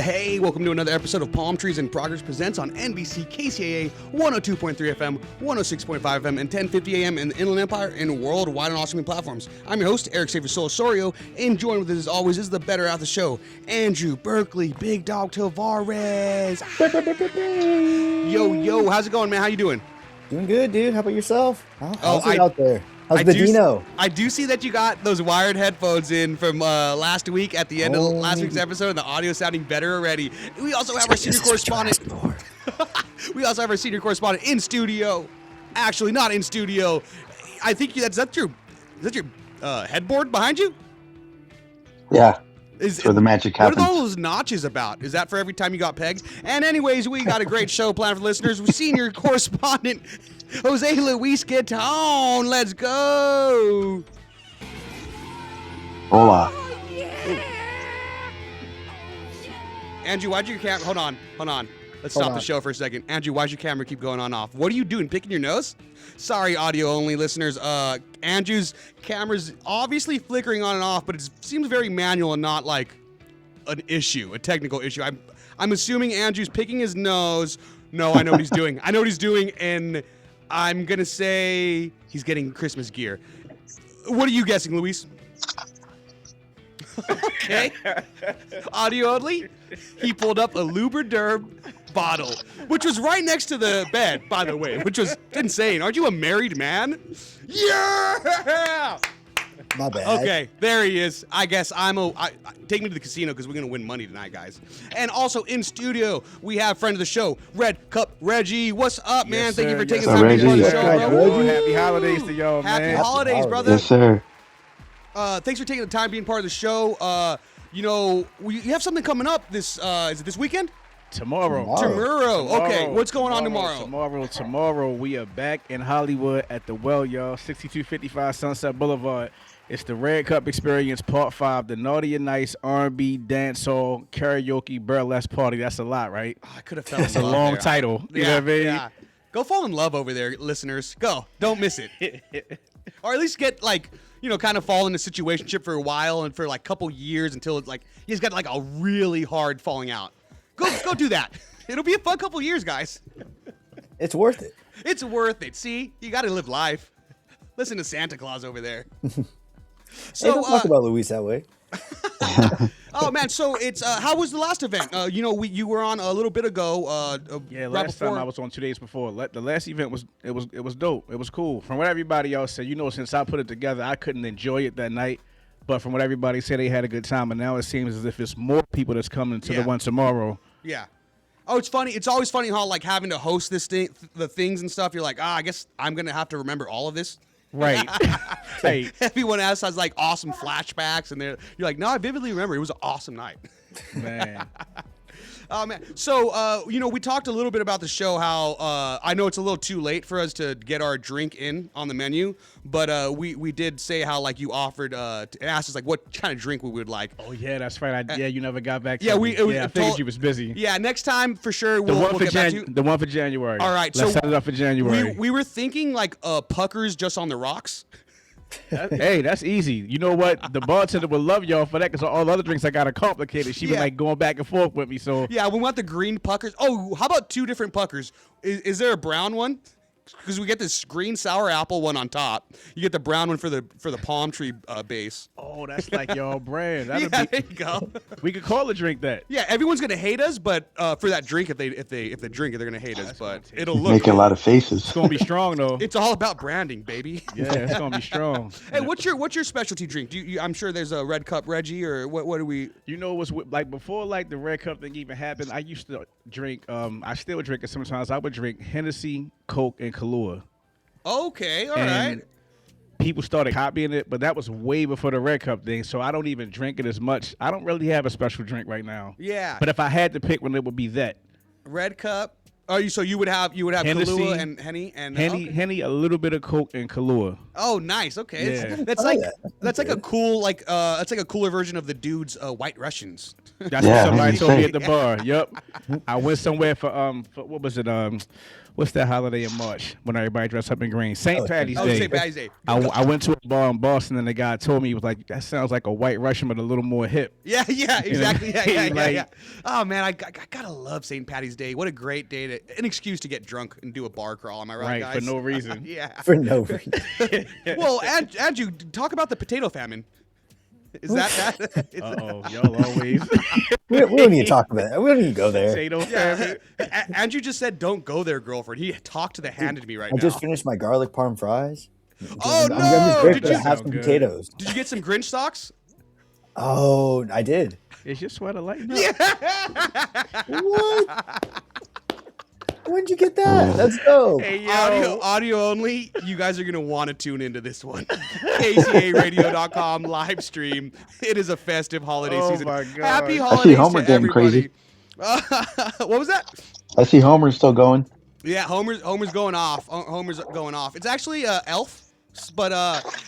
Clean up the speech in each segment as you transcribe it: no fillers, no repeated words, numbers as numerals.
Hey, welcome to another episode of Palm Trees in Progress presents on NBC KCAA 102.3 FM, 106.5 FM, and 1050 AM in the Inland Empire and worldwide on all streaming platforms. I'm your host, Eric Xavier Osorio, and joined with us as always is the better out the show, Andrew Berkeley, Big Dog Tavares. Yo, how's it going, man? How you doing? Doing good, dude. How about yourself? How's it out there? How's the Dino? I do see that you got those wired headphones in from last week at the end of last week's episode, and the audio sounding better already. We also have our senior correspondent. We also have our senior correspondent in studio. Actually, not in studio. I think is that your headboard behind you? Yeah. For the magic happens. What are all those notches about? Is that for every time you got pegged? And anyways, we got a great show planned for listeners. Senior correspondent Jose Luis Gaton. Let's go. Hola. Andrew, why'd your camera... Hold on. Let's stop the show for a second. Andrew, why'd your camera keep going on off? What are you doing? Picking your nose? Sorry, audio-only listeners. Andrew's camera's obviously flickering on and off, but it seems very manual and not like a technical issue. I'm assuming Andrew's picking his nose. No, I know what he's doing. And I'm going to say he's getting Christmas gear. What are you guessing, Luis? Okay. Audio only. He pulled up a Lubriderm bottle, which was right next to the bed, by the way, which was insane. Aren't you a married man? Yeah! My bad. Okay, there he is. I guess take me to the casino because we're going to win money tonight, guys. And also in studio, we have friend of the show, Red Cup Reggie. What's up, man? Yes, Thank you for taking sir. time to be on the Yes, show, sir. bro. Happy holidays to y'all, man. Happy holidays, brother. Yes, sir. Thanks for taking the time being part of the show. You have something coming up this, is it this weekend? Tomorrow. Okay, what's going on tomorrow? Tomorrow, we are back in Hollywood at the Well, y'all. 6255 Sunset Boulevard. It's the Red Cup Experience Part 5, the Naughty and Nice R&B Dancehall Karaoke Burlesque Party. That's a lot, right? I could have felt That's a long title. You know what I mean? Yeah. Go fall in love over there, listeners. Go. Don't miss it. Or at least get, kind of fall in a situationship for a while and for, a couple years until it's, you just got, a really hard falling out. Go do that. It'll be a fun couple years, guys. It's worth it. It's worth it. See? You got to live life. Listen to Santa Claus over there. So, don't talk about Luis that way. Oh man, so it's how was the last event? You were on a little bit ago. Yeah, right last before. time I was on 2 days before. The last event was dope. It was cool. From what everybody else said, since I put it together, I couldn't enjoy it that night. But from what everybody said, they had a good time, and now it seems as if it's more people that's coming to the one tomorrow. Yeah. Oh, it's funny. It's always funny how having to host the things and stuff. You're like, I guess I'm gonna have to remember all of this. Right. Right. Everyone else has awesome flashbacks, and you're like, no, I vividly remember. It was an awesome night. Man. Oh, man. So, we talked a little bit about the show, how I know it's a little too late for us to get our drink in on the menu, but we did say how, you offered, asked us, what kind of drink we would like. Oh, yeah, that's right. You never got back to me. I figured you was busy. Yeah, next time, for sure, we'll get back to you. The one for January. All right. Let's set it up for January. We were thinking, Puckers just on the rocks. Hey, that's easy. You know what? The bartender would love y'all for that because all the other drinks I got are complicated. She been going back and forth with me. So yeah, we want the green puckers. Oh, how about 2 different puckers? Is there a brown one? Because we get this green sour apple one on top. You get the brown one for the palm tree base. Oh, that's like y'all brand. There you go. We could call the drink that. Yeah, everyone's gonna hate us, but for that drink, if they drink it, they're gonna hate us. But it'll look making a lot of faces. It's gonna be strong though. It's all about branding, baby. Yeah, it's gonna be strong. Hey, what's your specialty drink? I'm sure there's a Red Cup Reggie, or what do we? What's before the Red Cup thing even happened? I used to drink. I still drink it sometimes. I would drink Hennessy, Coke, and Kahlua. Okay, all right. People started copying it, but that was way before the Red Cup thing, so I don't even drink it as much. I don't really have a special drink right now. Yeah. But if I had to pick one, it would be that. Red Cup, Oh, so you would have Hennessy, Kahlua and Henny and Henny, a little bit of Coke and Kahlua. Oh, nice. Okay, Yeah. that's like a cool that's like a cooler version of the dude's White Russians. That's what somebody told me at the bar. Yep. I went somewhere for what was it? What's that holiday in March when everybody dressed up in green? St. Patty's Day. St. Patty's Day. I went to a bar in Boston and the guy told me, he was like, that sounds like a White Russian but a little more hip. Yeah, exactly. Like, yeah. Oh man, I gotta love St. Patty's Day. What a great day an excuse to get drunk and do a bar crawl. Am I right, guys? For no reason. Yeah. For no reason. Well, Andrew, talk about the potato famine. Is that? Y'all always. we don't need to talk about it. We don't need to go there. Potato famine. Andrew just said, "Don't go there, girlfriend." He talked to the hand to me right I now. just finished my garlic parm fries. Oh I'm no! just grateful Did to you have some potatoes? Did you get some Grinch socks? Oh, I did. Is your sweater lighting up? Yeah. What? When'd you get that? Let's go. Hey, yo. Audio only. You guys are going to want to tune into this one. KCARadio.com live stream. It is a festive holiday season. My God. Happy I see holidays Homer to getting everybody. crazy. What was that? I see Homer still going. Yeah, Homer's going off. Homer's going off. It's actually Elf. But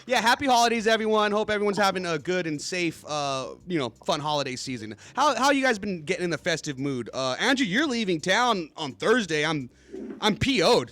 yeah, happy holidays, everyone. Hope everyone's having a good and safe, fun holiday season. How you guys been getting in the festive mood? Andrew, you're leaving town on Thursday. I'm PO'd.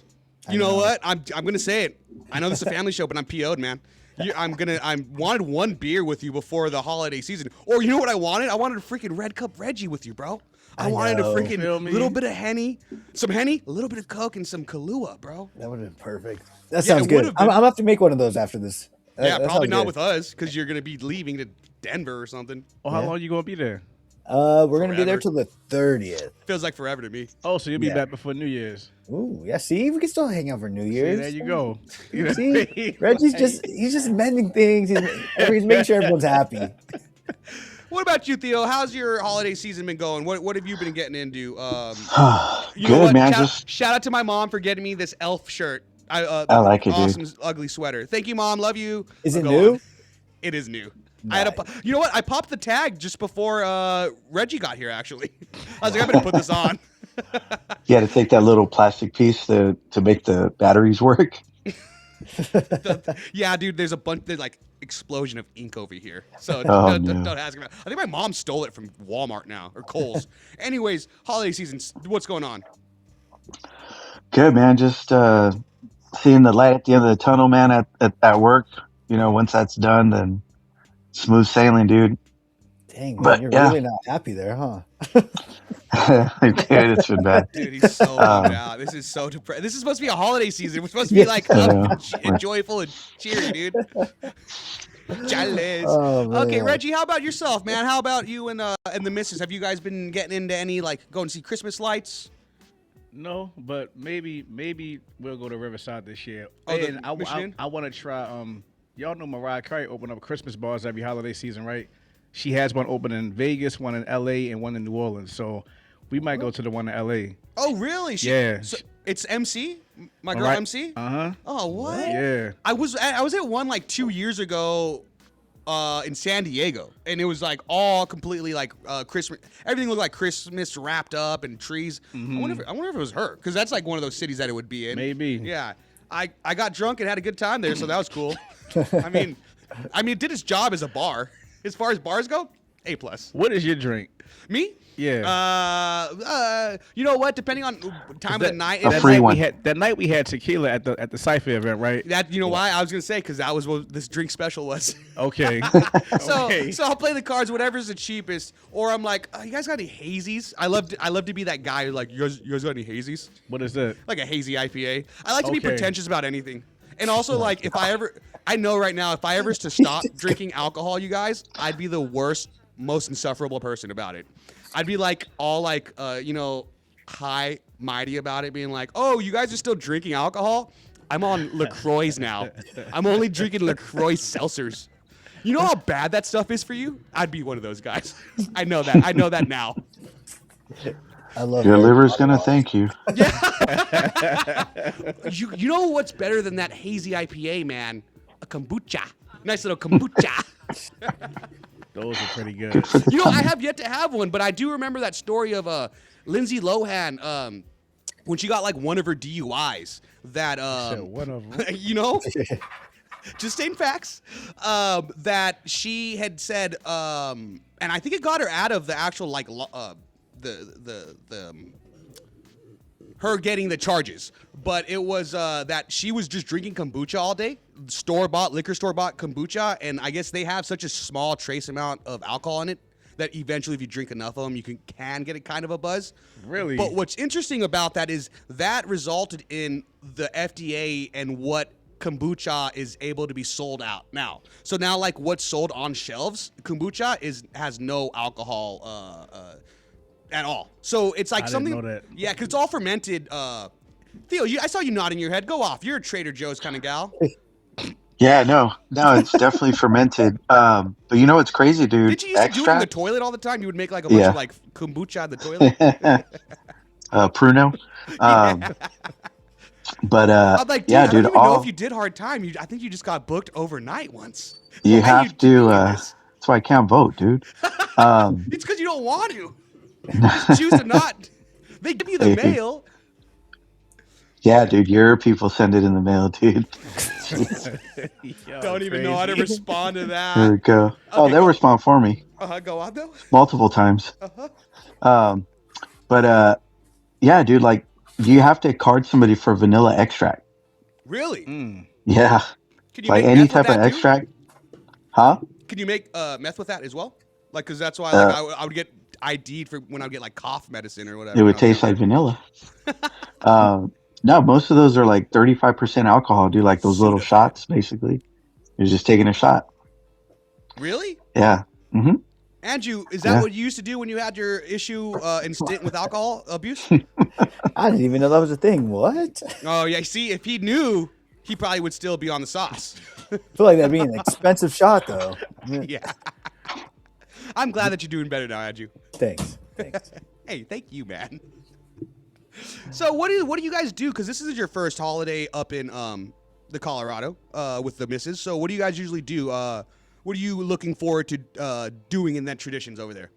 You know what? I'm gonna say it. I know this is a family show, but I'm PO'd, man. I wanted one beer with you before the holiday season. Or you know what I wanted? I wanted a freaking Red Cup Reggie with you, bro. I wanted a freaking little bit of Henny, a little bit of Coke, and some Kahlua, bro. That would have been perfect. That sounds good. I'm gonna have to make one of those after this. Yeah, probably not with us because you're gonna be leaving to Denver or something. Well, how long you gonna be there? We're gonna be there till the 30th. Feels like forever to me. Oh, so you'll be back before New Year's. Ooh, yeah. See, we can still hang out for New Year's. See, there you go. See, Reggie's he's just mending things. He's making sure everyone's happy. What about you, Theo? How's your holiday season been going? What have you been getting into? Good, man. Shout out to my mom for getting me this elf shirt. I like it, awesome, dude. ugly sweater. Thank you, Mom. Love you. Is it new? On. It is new. Nice. You know what? I popped the tag just before Reggie got here, actually. I was like, I'm going to put this on. You had to take that little plastic piece to make the batteries work. Yeah, dude, there's like explosion of ink over here. So don't ask me. I think my mom stole it from Walmart now or Kohl's. Anyways, holiday season, what's going on? Good, man. Just seeing the light at the end of the tunnel, man, at work. You know, once that's done, then smooth sailing, dude. Dang, man, you're really not happy there, huh? Dude, it's been bad. Dude, he's so bummed out. This is so depressing. This is supposed to be a holiday season. We're supposed to be like up and joyful and cheery, dude. Jealous. Okay, Reggie, how about yourself, man? How about you and the missus? Have you guys been getting into any, like, going to see Christmas lights? No, but maybe we'll go to Riverside this year. Oh, and I want to try. Y'all know Mariah Carey open up Christmas bars every holiday season, right? She has one open in Vegas, one in L.A., and one in New Orleans. So we might go to the one in L.A. Oh, really? Yeah. So it's MC? My girl MC? Uh-huh. Oh, what? Yeah. I was at one like 2 years ago in San Diego, and it was like all completely like Christmas. Everything looked like Christmas wrapped up and trees. Mm-hmm. I wonder if it was her, because that's like one of those cities that it would be in. Maybe. Yeah. I got drunk and had a good time there, so that was cool. I mean, it did its job as a bar. As far as bars go, A+. What is your drink? Me? Yeah. You know what? Depending on time of the night, that night we had tequila at the Cypher event, right? That why I was gonna say, because that was what this drink special was. Okay. So I'll play the cards, whatever's the cheapest, or I'm like, you guys got any hazies? I love to be that guy who's like, you guys got any hazies? What is that? Like a hazy IPA. I like to be pretentious about anything, and also like I know right now if I ever was to stop drinking alcohol, you guys, I'd be the worst, most insufferable person about it. I'd be like all like high mighty about it, being like, oh, you guys are still drinking alcohol? I'm on LaCroix now. I'm only drinking LaCroix seltzers. You know how bad that stuff is for you? I'd be one of those guys. I know that. I know that now. I love your liver's gonna thank you. Yeah. You know what's better than that hazy IPA, man? A kombucha. Nice little kombucha. Those are pretty good. You know, I have yet to have one, but I do remember that story of Lindsay Lohan when she got like one of her DUIs that One of them. you know, just stating facts, that she had said, and I think it got her out of the actual like her getting the charges, but it was that she was just drinking kombucha all day, liquor store bought kombucha, and I guess they have such a small trace amount of alcohol in it that eventually, if you drink enough of them, you can get a kind of a buzz. Really? But what's interesting about that is that resulted in the FDA and what kombucha is able to be sold out now. So now, like what's sold on shelves, kombucha has no alcohol at all. So it's like I something. didn't know that. Yeah, because it's all fermented. Theo, I saw you nodding your head. Go off. You're a Trader Joe's kind of gal. Yeah, no, it's definitely fermented. But you know what's crazy, dude? Did you used to do it in the toilet all the time? You would make like a bunch of like kombucha in the toilet. Pruno. But I'm like, dude, yeah, I don't dude. even know if you did hard time. I think you just got booked overnight once. You Why have you to. doing this? That's why I can't vote, dude. It's because you don't want to. You just choose to not. They give you the mail. Yeah, dude. Your people send it in the mail, dude. Don't even know how to respond to that. There we go. Oh, they'll respond for me Go on though. multiple times. But yeah, dude. Like, you have to card somebody for vanilla extract. Really? Yeah. Can you Like make any meth with type of that, too? extract. Huh? Can you make meth with that as well? Like, because that's why like I would get ID'd for when I would get like cough medicine or whatever. It would taste like vanilla. No, most of those are like 35% alcohol, dude. Like those little shots, basically. You're just taking a shot. Really? Yeah. Mm-hmm. Andrew, is that what you used to do when you had your issue and stint with alcohol abuse? I didn't even know that was a thing. What? Oh yeah. See, if he knew, he probably would still be on the sauce. I feel like that'd be an expensive shot, though. Yeah. I'm glad that you're doing better now, Andrew. Thanks. Hey, thank you, man. So what do you guys do? Because this is your first holiday up in the Colorado with the missus. So what do you guys usually do? What are you looking forward to doing in that traditions over there?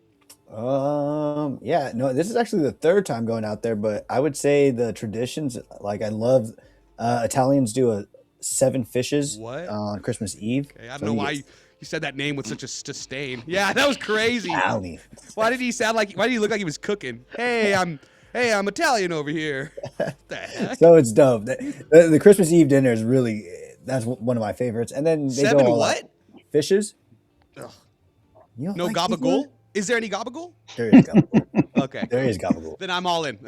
Yeah, no, this is actually the third time going out there, but I would say the traditions, like I love Italians do a 7 fishes on Christmas Eve. Okay, I don't know why you said that name with such a disdain. Yeah, that was crazy. Italian. Why did he look like he was cooking? Hey, I'm Italian over here. What the heck? So it's dope. The Christmas Eve dinner is really, that's one of my favorites. And then they 7 go all what? out. Fishes. Ugh. You don't No like gabagool? seafood? Is there any gabagool? There is gabagool. Okay. There is gabagool. Then I'm all in.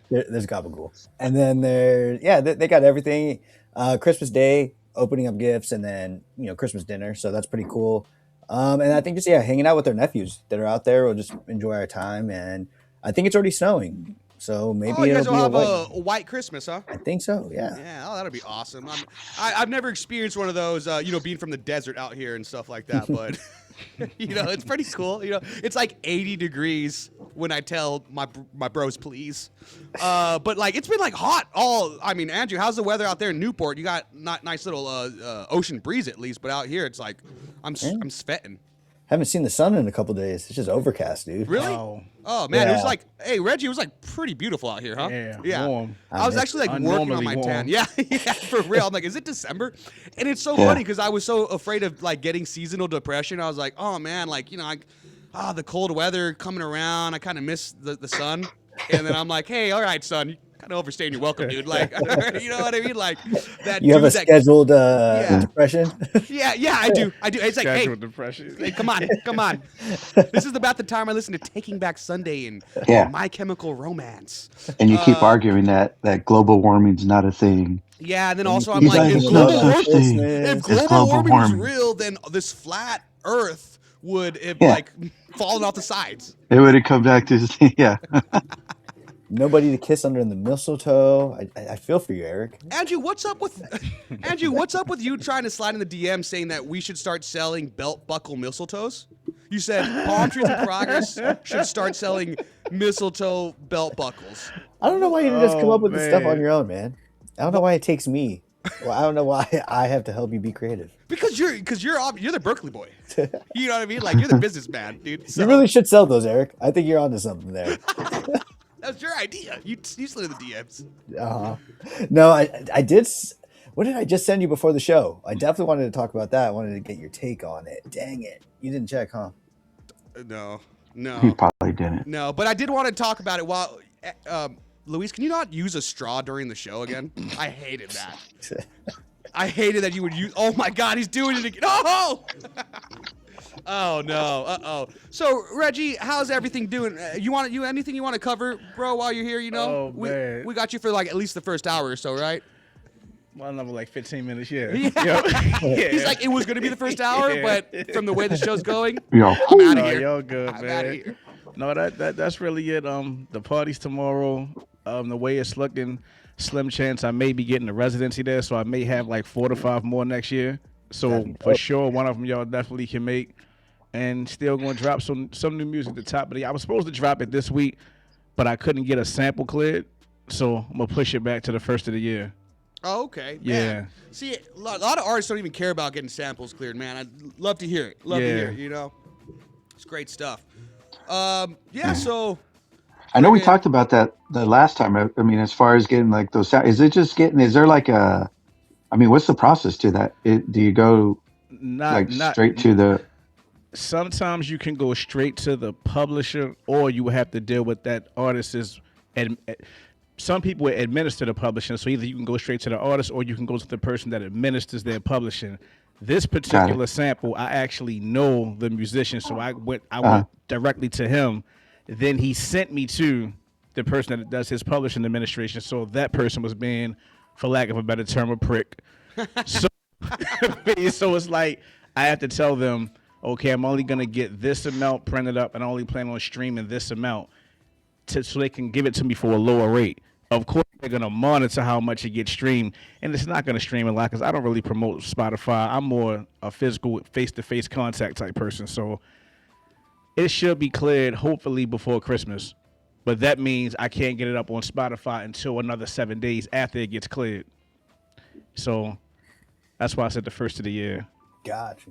There's gabagool. And then they got everything. Christmas Day, opening up gifts, and then Christmas dinner. So that's pretty cool. And I think just hanging out with their nephews that are out there. We'll just enjoy our time. And I think it's already snowing, so maybe you guys it'll will be have a white Christmas, huh? I think so. Yeah. Yeah, that'll be awesome. I've never experienced one of those, being from the desert out here and stuff like that, but it's pretty cool. It's like 80 degrees when I tell my bros please. But like it's been like hot Andrew, how's the weather out there in Newport? You got nice little ocean breeze at least, but out here it's like I'm sweating. Haven't seen the sun in a couple days. It's just overcast, dude. Really? Wow. Oh man, Yeah. It was like, hey Reggie, it was like pretty beautiful out here, huh? Yeah. Warm. I was actually like working on my Unnormally tan. warm. Yeah, for real. I'm like, is it December? And it's so funny because I was so afraid of like getting seasonal depression. I was like, oh man, like the cold weather coming around. I kind of miss the sun. And then I'm like, hey, all right, son, you kind of overstaying your welcome, dude. Like, you know what I mean? Like that. You have a scheduled depression? Yeah, I do. It's like, hey, depression. hey, come on. This is about the time I listen to Taking Back Sunday and My Chemical Romance. And you keep arguing that global warming's not a thing. Yeah, and then also I'm He's like, if it's global no such thing. if It's global warming was real, then this flat Earth would have like fallen off the sides. It would have come back to Nobody to kiss under the mistletoe. I feel for you, Eric. Andrew, what's up with you trying to slide in the DM saying that we should start selling belt buckle mistletoes? You said Palm Trees in Progress should start selling mistletoe belt buckles. I don't know why you didn't just come up with this stuff on your own, man. I don't know why it takes me. Well, I don't know why I have to help you be creative. Because you're the Berkeley boy. You know what I mean? Like you're the businessman, dude. So. You really should sell those, Eric. I think you're onto something there. That was your idea. You slid in the DMs. No, I did. What did I just send you before the show? I definitely wanted to talk about that. I wanted to get your take on it. Dang it. You didn't check, huh? No. He probably didn't. No, but I did want to talk about it while. Luis, can you not use a straw during the show again? I hated that. I hated that you would use. Oh my God, he's doing it again. Oh! Oh no. Uh-oh. So Reggie, how's everything doing? You anything you want to cover, bro, while you're here? You know, man. we got you for like at least the first hour or so, right? Well, another like 15 minutes. Yeah. He's like, it was gonna be the first hour, but from the way the show's going, Yo. I'm out of here. Y'all good, I'm man. outta here. No, that's really it. The party's tomorrow. The way it's looking, slim chance I may be getting a residency there, so I may have like 4 to 5 more next year. So for sure, one of them y'all definitely can make. And still going to drop some new music at the top of the year. I was supposed to drop it this week, but I couldn't get a sample cleared, so I'm gonna push it back to the first of the year. Oh, okay. Yeah. Man. See, a lot of artists don't even care about getting samples cleared, man. I'd love to hear it. Love to hear it, you know? It's great stuff. So... I know we talked about that the last time. I mean, as far as getting like those sound, is there like a, I mean, what's the process to that? Do you go straight to the... Sometimes you can go straight to the publisher, or you will have to deal with that artist's. Some people administer the publishing, so either you can go straight to the artist, or you can go to the person that administers their publishing. This particular sample, I actually know the musician, so I went directly to him. Then he sent me to the person that does his publishing administration. So that person was being, for lack of a better term, a prick. So it's like I have to tell them, okay, I'm only going to get this amount printed up and I only plan on streaming this amount so they can give it to me for a lower rate. Of course, they're going to monitor how much it gets streamed, and it's not going to stream a lot because I don't really promote Spotify. I'm more a physical, face-to-face contact type person. So it should be cleared hopefully before Christmas. But that means I can't get it up on Spotify until another 7 days after it gets cleared. So that's why I said the first of the year. Gotcha.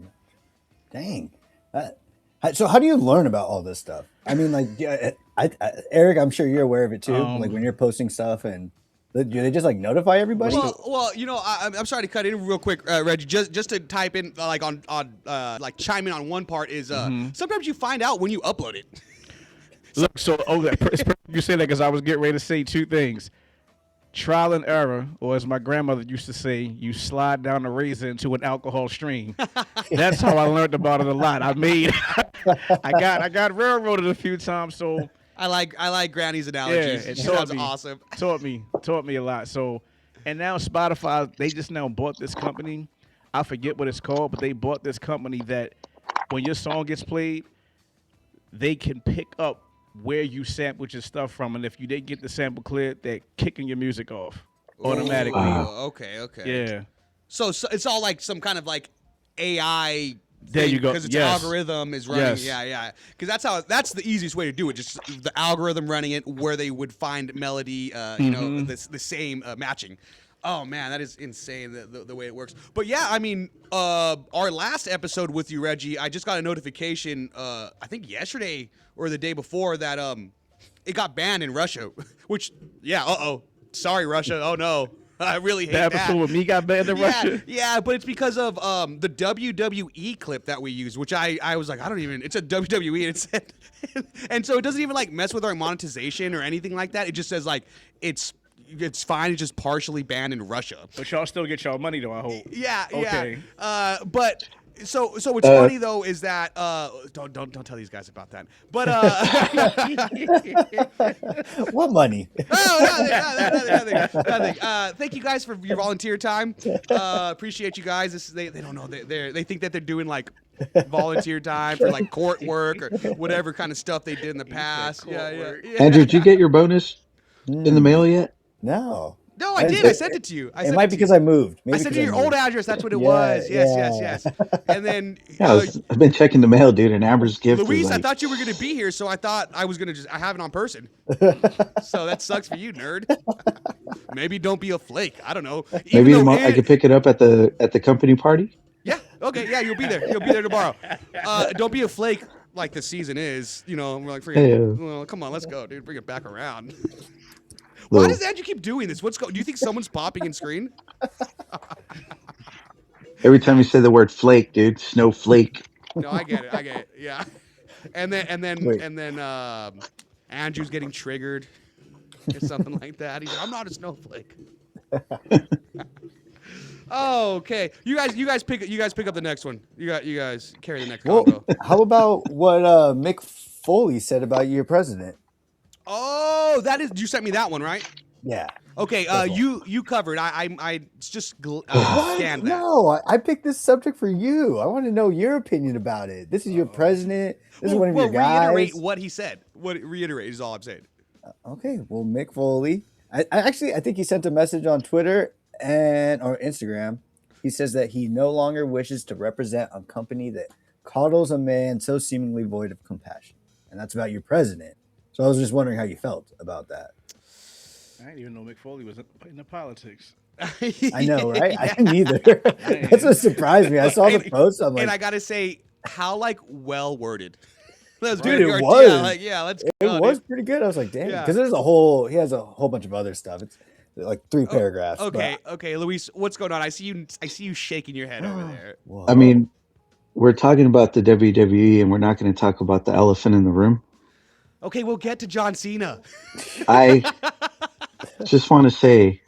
Dang. So how do you learn about all this stuff? I mean, like, Eric, I'm sure you're aware of it too. Like when you're posting stuff, and do they just like notify everybody? Well, you know, I'm sorry to cut in real quick, Reggie. Just to type in, like on like chime in on one part is sometimes you find out when you upload it. Look, so it's perfect you say that because I was getting ready to say two things. Trial and error, or as my grandmother used to say, you slide down the razor into an alcohol stream. That's how I learned about it a lot. I got railroaded a few times, so I like Granny's analogies. Yeah, it sounds awesome. Taught me a lot. So, and now Spotify, they just now bought this company. I forget what it's called, but they bought this company that when your song gets played, they can pick up where you sampled your stuff from, and if you didn't get the sample cleared, they're kicking your music off automatically. Okay. Yeah. So it's all like some kind of like AI. There you go. Because its algorithm is running. Yes. Yeah. Because that's the easiest way to do it. Just the algorithm running it where they would find melody. You know, the same matching. Oh man, that is insane the way it works. But yeah, I mean, our last episode with you, Reggie, I just got a notification. I think yesterday or the day before that it got banned in Russia. Which sorry Russia. Oh no, I really hate that. The episode with me got banned in Russia. Yeah, but it's because of the WWE clip that we used, which I was like, it's a WWE, and it said, and so it doesn't even like mess with our monetization or anything like that. It just says like it's fine. It's just partially banned in Russia. But y'all still get y'all money though, I hope. Yeah. Okay. Yeah. But so what's funny though is that don't tell these guys about that. But what money? Nothing. Thank you guys for your volunteer time. Appreciate you guys. They don't know they think that they're doing like volunteer time for like court work or whatever kind of stuff they did in the past. Yeah. Andrew, did you get your bonus in the mail yet? No, I did. I sent it to you. It might be because I moved. I sent it to your old address. That's what it was. Yes. And then I've been checking the mail, dude. And Amber's gift. Luis, I thought you were going to be here, so I thought I was going to I have it on person. So that sucks for you, nerd. Maybe don't be a flake. I don't know. Maybe tomorrow I could pick it up at the company party. Yeah. Okay. Yeah, you'll be there. You'll be there tomorrow. Don't be a flake. like the season is. You know, we're like, Hey, well, come on, let's go, dude. Bring it back around. Why little- does Andrew keep doing this? Do you think someone's popping in screen? Every time you say the word flake, dude, snowflake. No, I get it. Yeah. And Wait. then Andrew's getting triggered or something like that. He's like, I'm not a snowflake. Oh, okay. You guys pick up the next one. You guys carry the next Well, combo. how about what Mick Foley said about your president? Oh, you sent me that one, right? Yeah. Okay, That's you covered. I just What? scanned that. No, I picked this subject for you. I want to know your opinion about it. This is your president. This is one of your guys. Reiterate what he said. Reiterate is all I'm saying. Okay, well, Mick Foley. I think he sent a message on Twitter or Instagram. He says that he no longer wishes to represent a company that coddles a man so seemingly void of compassion, and that's about your president. So I was just wondering how you felt about that. I didn't even know Mick Foley was in the politics. I know, right? I didn't either. That's what surprised me. I saw the post. I'm like, and I gotta say, how well worded. That Dude, it good. was. Yeah, let's it go. was Dude. pretty good. I was like, damn, Yeah. because he has a whole bunch of other stuff. It's like 3 paragraphs. Okay, Luis, what's going on? I see you shaking your head over there. Whoa. I mean, we're talking about the WWE, and we're not going to talk about the elephant in the room. Okay, we'll get to John Cena. I just want to say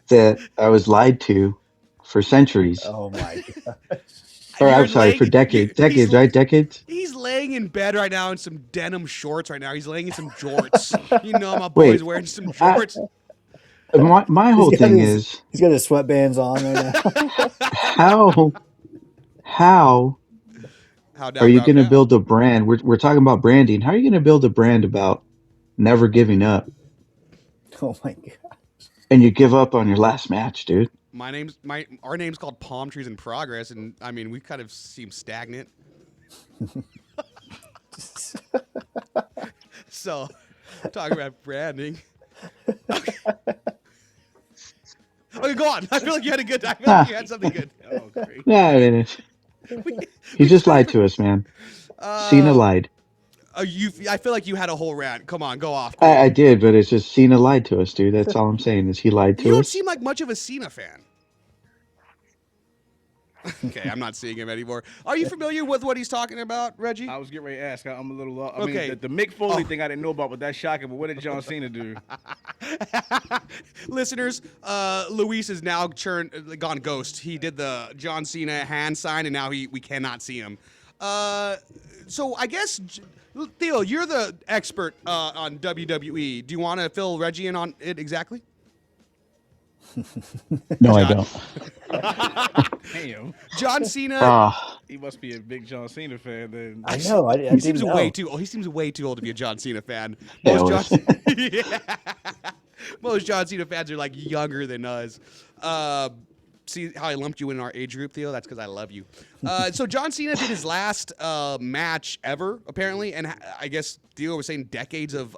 that I was lied to for centuries. Oh my god. Or I'm You're sorry, for decades. Decades, right? Decades? He's laying in bed right now in some denim shorts right now. He's laying in some jorts. You know my boy's Wait, wearing some jorts. My whole He's got thing his- is He's got his sweatbands on right now. how How are you going to down? build a brand? We're talking about branding. How are you going to build a brand about never giving up? Oh my god. And you give up on your last match, dude. Our name's called Palm Trees in Progress, and I mean we kind of seem stagnant. So, talking about branding. Okay, go on. I feel like you had a good. I feel like you had something good. Oh, great. Yeah, I mean, he just lied to us, man. Cena lied. I feel like you had a whole rant. Come on, go off. I did, but it's just Cena lied to us, dude. That's all I'm saying is he lied to You don't us. seem like much of a Cena fan. Okay, I'm not seeing him anymore. Are you familiar with what he's talking about, Reggie? I was getting ready to ask. I'm a little. I Okay. mean, the Mick Foley thing I didn't know about, but that's shocking. But what did John Cena do? Listeners, Luis has now gone ghost. He did the John Cena hand sign, and now we cannot see him. So I guess, Theo, you're the expert on WWE. Do you want to fill Reggie in on it exactly? No, I don't. Damn, John Cena. he must be a big John Cena fan then. I know. I He didn't seems know. way too old. He seems way too old to be a John Cena fan. Yeah, Most it John, yeah. Most John Cena fans are like younger than us. See how I lumped you in our age group, Theo? That's because I love you. So John Cena did his last match ever, apparently, and I guess Theo was saying decades of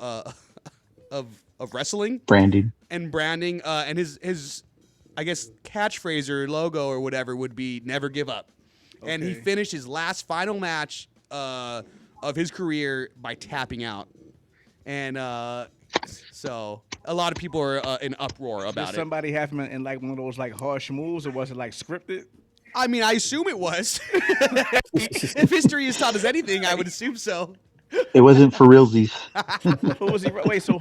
wrestling Branding. and branding, and his I guess catchphrase or logo or whatever would be "Never give up," and he Okay. finished his final match of his career by tapping out, and so a lot of people are in uproar Did about it. somebody have him in like one of those like harsh moves, or was it like scripted? I mean, I assume it was. If history has taught us anything, I would assume so. It wasn't for realsies. Who was he? Wait, so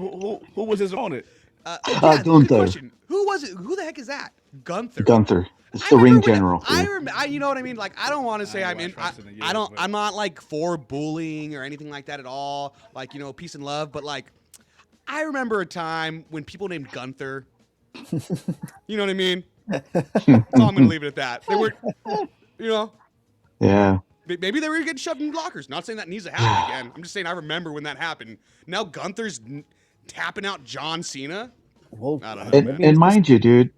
who was his opponent? Yeah, good Gunther. question. Who was it? Who the heck is that? Gunther. Gunther. It's I the ring remember when- general. you know what I mean? Like, I don't want to say I I'm ain't in. watched wrestling in I years, don't. but- I'm not like for bullying or anything like that at all. Like, peace and love. But like, I remember a time when people named Gunther. You know what I mean? So I'm gonna leave it at that. They were, Yeah. maybe they were getting shoved in lockers. Not saying that needs to happen again. I'm just saying I remember when that happened. Now Gunther's tapping out John Cena. Well, I don't know, And, man. and mind you, dude,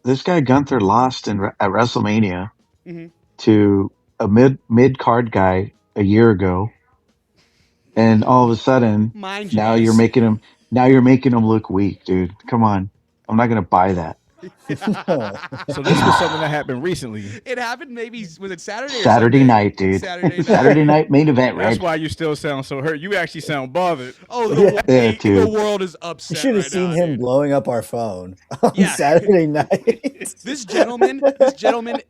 this guy Gunther lost at WrestleMania Mhm. to a mid card guy a year ago, and all of a sudden Mind you, now guys. you're making him look weak, dude. Come on, I'm not gonna buy that. So this was something that happened recently. It happened maybe, was it Saturday or Saturday Sunday? night, dude. Saturday night. Saturday night main event, That's Reg. why you still sound so hurt. You actually sound bothered. Oh, Yeah, the dude. world is You upset should have right seen now, him dude. blowing up our phone on Yeah. Saturday night. This gentleman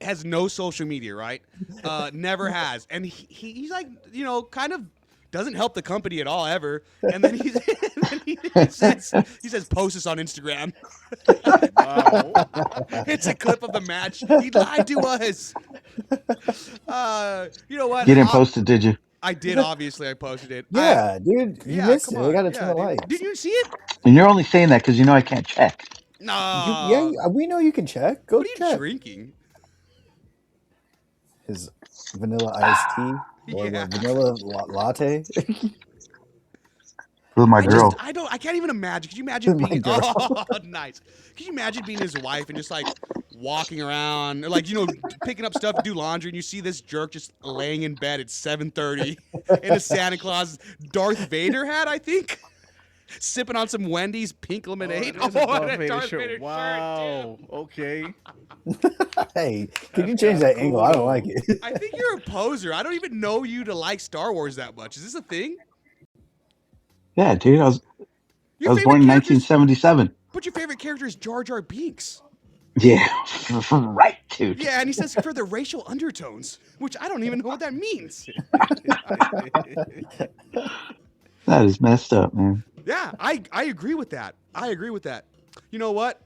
has no social media, right? Never has, and he's like, kind of doesn't help the company at all ever. And then he says post this on Instagram. Wow. It's a clip of the match. He lied to us. You know what? You didn't post it, did you? I did. Obviously, I posted it. Yeah, dude, you missed it. Come We on. got a ton of dude. likes. Did you see it? And you're only saying that because you know I can't check. No. We know you can check. Go What are you check. drinking? His vanilla iced tea or Yeah. the vanilla latte. With my girl. I can't even imagine. Could you imagine My being? girl. Oh, nice. Could you imagine being his wife and just like walking around, or like picking up stuff to do laundry, and you see this jerk just laying in bed at 7:30 in a Santa Claus Darth Vader hat, I think, sipping on some Wendy's pink lemonade. Oh, and a Darth Vader shirt, wow. too. Okay. Hey, can you change that angle? I don't like it. I think you're a poser. I don't even know you to like Star Wars that much. Is this a thing? Yeah, dude. I was Your favorite born in character's- 1977. But your favorite character is Jar Jar Binks. Yeah. Right, dude. Yeah, and he says for the racial undertones, which I don't even know what that means. That is messed up, man. Yeah, I agree with that. I agree with that. You know what?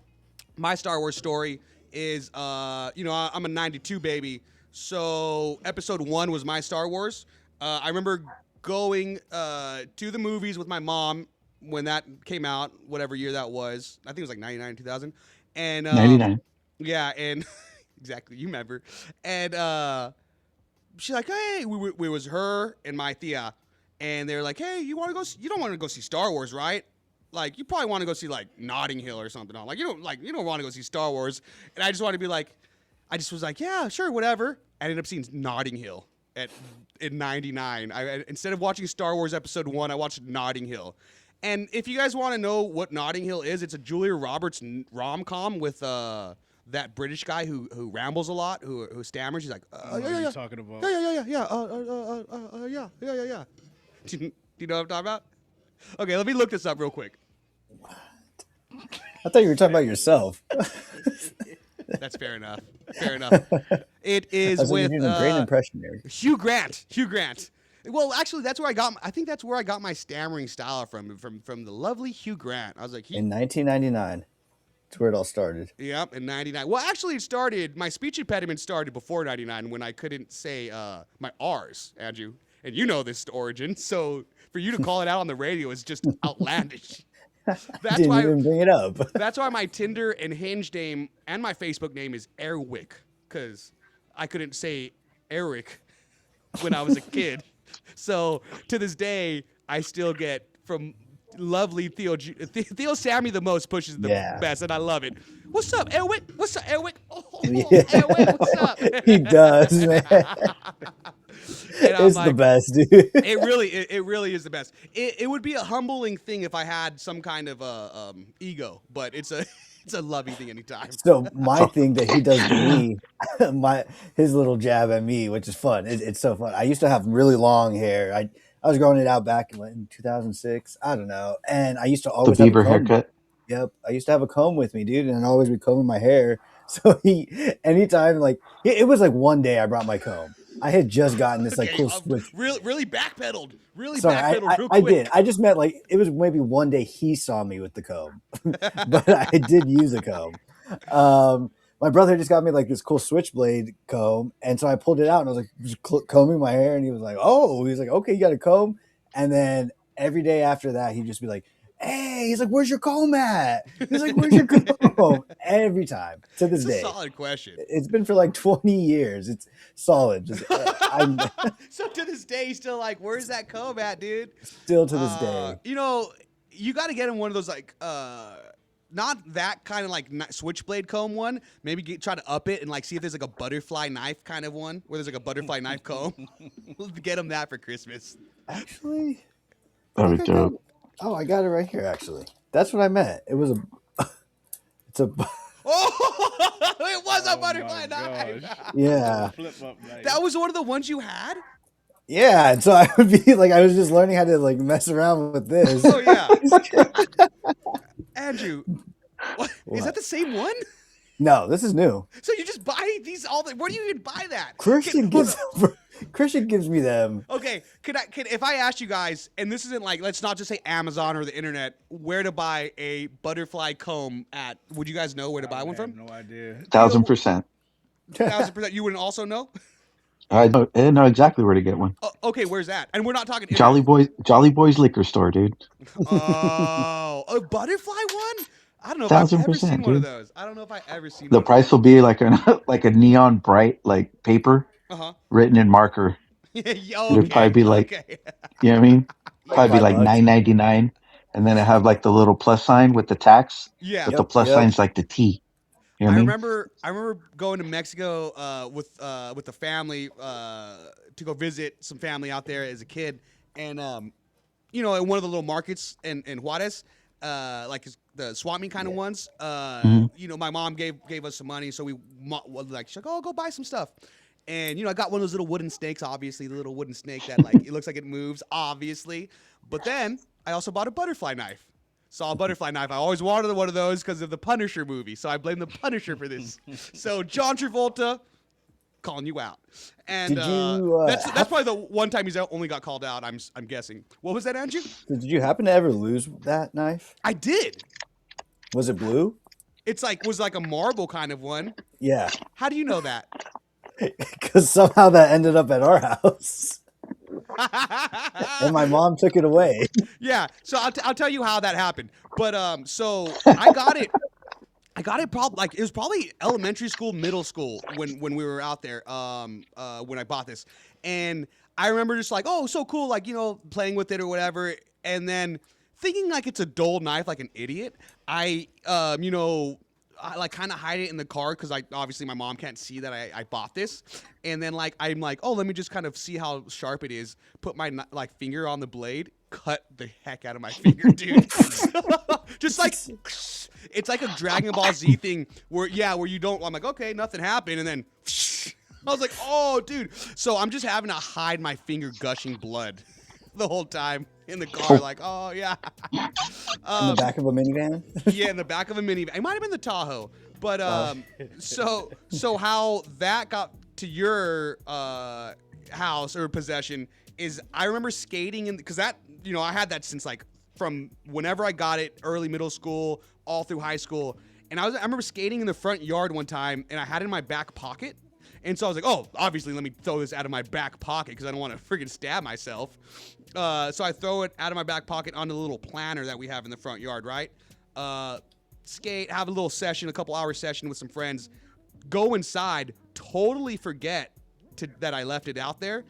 My Star Wars story is, I'm a 92 baby. So episode 1 was my Star Wars. I remember going to the movies with my mom when that came out, whatever year that was. I think it was like 99, 2000. And 99. Yeah, and exactly, you remember. And she's like, hey, we was her and my tia, and they're like, hey, you don't want to go see Star Wars, right? Like, you probably want to go see like Notting Hill or something. Like, you don't want to go see Star Wars. And I just wanted to be like, I just was like, yeah, sure, whatever. I ended up seeing Notting Hill in 99. Instead of watching Star Wars Episode 1, I watched Notting Hill. And if you guys want to know what Notting Hill is, it's a Julia Roberts rom-com with that British guy who rambles a lot, who stammers. He's like, What are you talking about? yeah. Do you know what I'm talking about? Okay, let me look this up real quick. I thought you were talking about yourself. That's fair enough. It is You're with doing a great impression there. Hugh Grant. Well, actually, that's where I think that's where I got my stammering style from the lovely Hugh Grant. I was like, In 1999. That's where it all started. Yep, in 99. Well, actually, my speech impediment started before 99 when I couldn't say my R's, Andrew. And you know this origin, so for you to call it out on the radio is just outlandish. That's Didn't why even bring it up. That's why my Tinder and Hinge name and my Facebook name is Airwick, because I couldn't say Eric when I was a kid. So to this day, I still get from lovely Theo Sammy the most pushes the best, and I love it. What's up, Airwick? What's up, Airwick? Oh, Airwick, what's up? He does, man. It's the best, dude. It really is the best. It would be a humbling thing if I had some kind of ego, but it's a loving thing anytime. So my thing that he does to me, his little jab at me, which is fun. It's so fun. I used to have really long hair. I was growing it out back in 2006. I don't know. And I used to always The have a Bieber comb. haircut. Yep. I used to have a comb with me, dude, and I'd always be combing my hair. So anytime, like, it was like one day I brought my comb. I had just gotten this like cool switch. Really backpedaled. Sorry, real quick. I did. I just meant like it was maybe one day he saw me with the comb, but I did use a comb. My brother just got me like this cool switchblade comb, and so I pulled it out and I was like just combing my hair, and he was like, okay, you got a comb. And then every day after that, he'd just be like, hey, he's like, where's your comb at? He's like, where's your comb? Every time to this day. It's a solid question. It's been for like 20 years. It's solid. Just, so to this day, he's still like, where's that comb at, dude? Still to this day. You got to get him one of those like, not that kind of like switchblade comb one. Maybe try to up it and like see if there's like a butterfly knife kind of one where there's like a butterfly knife comb. We'll get him that for Christmas. Actually, That'd be dope. I got it right here. Actually, that's what I meant. It was it's a Oh, it was a butterfly knife. Yeah. Flip-up knife. That was one of the ones you had? Yeah, and so I would be like, I was just learning how to like mess around with this. Oh, yeah. Andrew, what? Is that the same one? No, this is new. So you just buy these all the, where do you even buy that? Christian gives me them. Okay, could if I asked you guys, and this isn't like, let's not just say Amazon or the internet, where to buy a butterfly comb at? Would you guys know where to buy one from? No idea. 1,000%. 1,000%. You wouldn't also know? I know exactly where to get one. Oh, okay, where's that? And we're not talking Jolly Boy's liquor store, dude. Oh, a butterfly one? I don't know if I've ever 1,000%, seen one of dude. those. I don't know if I've ever seen The one. price will be like a neon bright like paper written in marker. Okay, It'd probably be like, okay. you know what I mean? Probably be like $5. $9.99, and then it have like the little plus sign with the tax. Yeah. But the plus sign's like the T. You know what I mean? I remember going to Mexico with the family to go visit some family out there as a kid, and you know, in one of the little markets in Juarez, like the swap meet kind of ones. You know, my mom gave us some money, so we like she's like, oh, go buy some stuff. And, you know, I got one of those little wooden snakes, obviously, the little wooden snake that, like, it looks like it moves, obviously. But then I also bought a butterfly knife. Saw a butterfly knife. I always wanted one of those because of the Punisher movie. So I blame the Punisher for this. So John Travolta, calling you out. And that's probably the one time he's only got called out, I'm guessing. What was that, Andrew? Did you happen to ever lose that knife? I did. Was it blue? Was like a marble kind of one. Yeah. How do you know that? Because somehow that ended up at our house. And my mom took it away. Yeah, so I'll tell you how that happened. But so I got it. Probably like it was probably elementary school, middle school when we were out there. When I bought this, and I remember just like, oh, so cool, like, you know, playing with it or whatever, and then thinking like it's a dull knife, like an idiot. I you know, I like kind of hide it in the car because obviously my mom can't see that I bought this, and then like I'm like, oh, let me just kind of see how sharp it is. Put my like finger on the blade, cut the heck out of my finger, dude. Just like it's like a Dragon Ball Z thing where you don't. I'm like, okay, nothing happened, and then I was like, oh, dude. So I'm just having to hide my finger gushing blood the whole time in the car, like, oh yeah. In the back of a minivan? Yeah, in the back of a minivan. It might have been the Tahoe, but so how that got to your house or possession is I remember skating in because that, you know, I had that since like from whenever I got it, early middle school, all through high school, and I remember skating in the front yard one time, and I had it in my back pocket. And so I was like, oh, obviously, let me throw this out of my back pocket because I don't want to freaking stab myself. So I throw it out of my back pocket onto the little planter that we have in the front yard, right? Skate, have a little session, a couple hour session with some friends. Go inside, totally forget that I left it out there.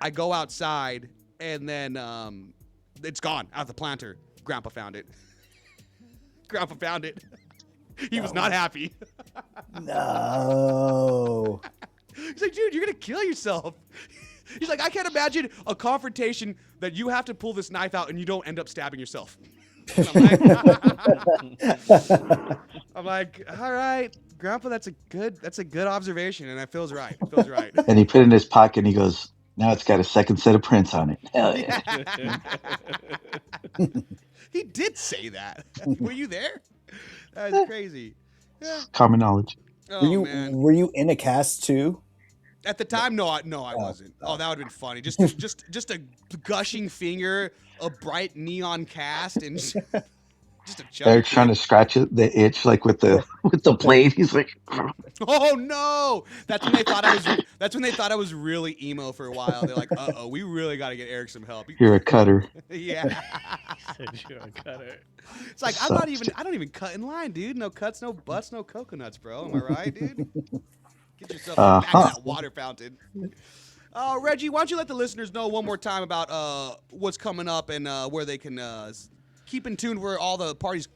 I go outside, and then it's gone out of the planter. Grandpa found it. Grandpa found it. He was not happy. No. He's like, dude, you're going to kill yourself. He's like, I can't imagine a confrontation that you have to pull this knife out and you don't end up stabbing yourself. I'm like, all right, Grandpa, that's a good observation, and that feels right. It feels right. And he put it in his pocket and he goes, now it's got a second set of prints on it. Hell yeah. He did say that. Were you there? That's crazy. Yeah. Common knowledge. Oh, were you in a cast too? At the time, no, I wasn't. Oh, that would have been funny. Just a gushing finger, a bright neon cast, and just a chunk. They're trying to scratch the itch like with the blade. He's like, oh no! That's when they thought I was really emo for a while. They're like, uh-oh, we really got to get Eric some help. you're a cutter. Yeah. You're a cutter. It's like I don't even cut in line, dude. No cuts, no butts, no coconuts, bro. Am I right, dude? Get yourself back to that water fountain. Reggie, why don't you let the listeners know one more time about what's coming up and where they can keep in tune where all the parties.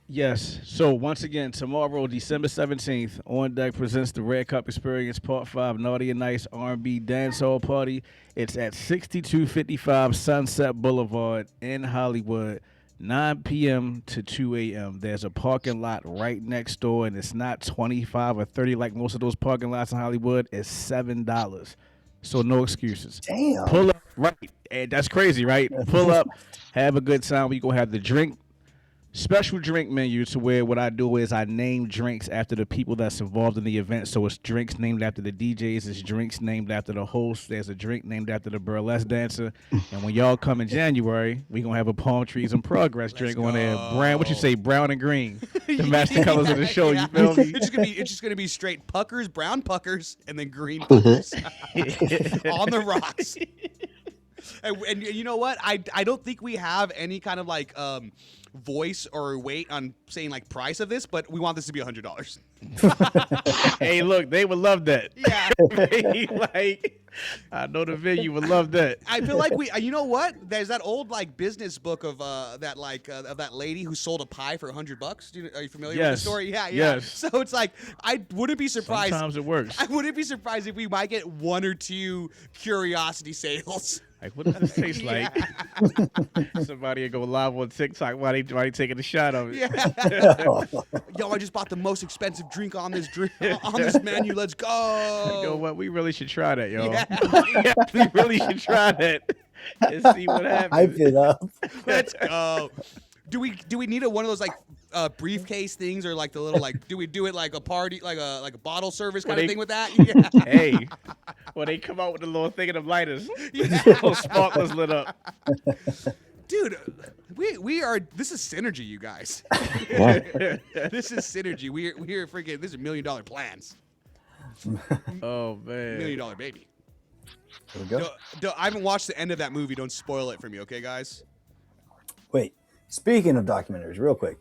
Yes. So once again, tomorrow, December 17th, On Deck presents the Red Cup Experience Part 5 Naughty and Nice R&B Dancehall Party. It's at 6255 Sunset Boulevard in Hollywood. 9 p.m. to 2 a.m. There's a parking lot right next door, and it's not 25 or 30 like most of those parking lots in Hollywood. It's $7. So no excuses. Damn. Pull up, right? And that's crazy, right? Pull up, have a good time. We gonna have the special drink menu to where what I do is I name drinks after the people that's involved in the event. So it's drinks named after the DJs. It's drinks named after the host. There's a drink named after the burlesque dancer. And when y'all come in January, we going to have a Palm Trees in Progress drink on there. What you say, brown and green. The master colors of the show, you feel me? It's just gonna be straight puckers, brown puckers, and then green puckers. On the rocks. And you know what? I don't think we have any kind of like voice or weight on saying like price of this, but we want this to be $100. Hey, look, they would love that. Yeah. Like, I know the venue would love that. I feel like you know what? There's that old like business book of that lady who sold a pie for $100. Are you familiar with the story? Yeah. Yes. So it's like I wouldn't be surprised. Sometimes it works. I wouldn't be surprised if we might get one or two curiosity sales. Like, what does this taste like? Somebody will go live on TikTok while they taking a shot of it. Yeah. Yo, I just bought the most expensive drink on this menu. Let's go. You know what? We really should try that, yo. Yeah. We really should try that and see what happens. Hype it up. Let's go. Do we need one of those like briefcase things, or like the little like do we do it like a party, like a bottle service kind of thing with that? Yeah. Hey, well, they come out with a little thing of them lighters, little sparklers lit up. Dude, we are. This is synergy, you guys. Yeah. This is synergy. We're freaking. This is $1 million plans. Oh man, $1 million baby. There we go. I haven't watched the end of that movie. Don't spoil it for me, okay, guys? Wait, speaking of documentaries, real quick.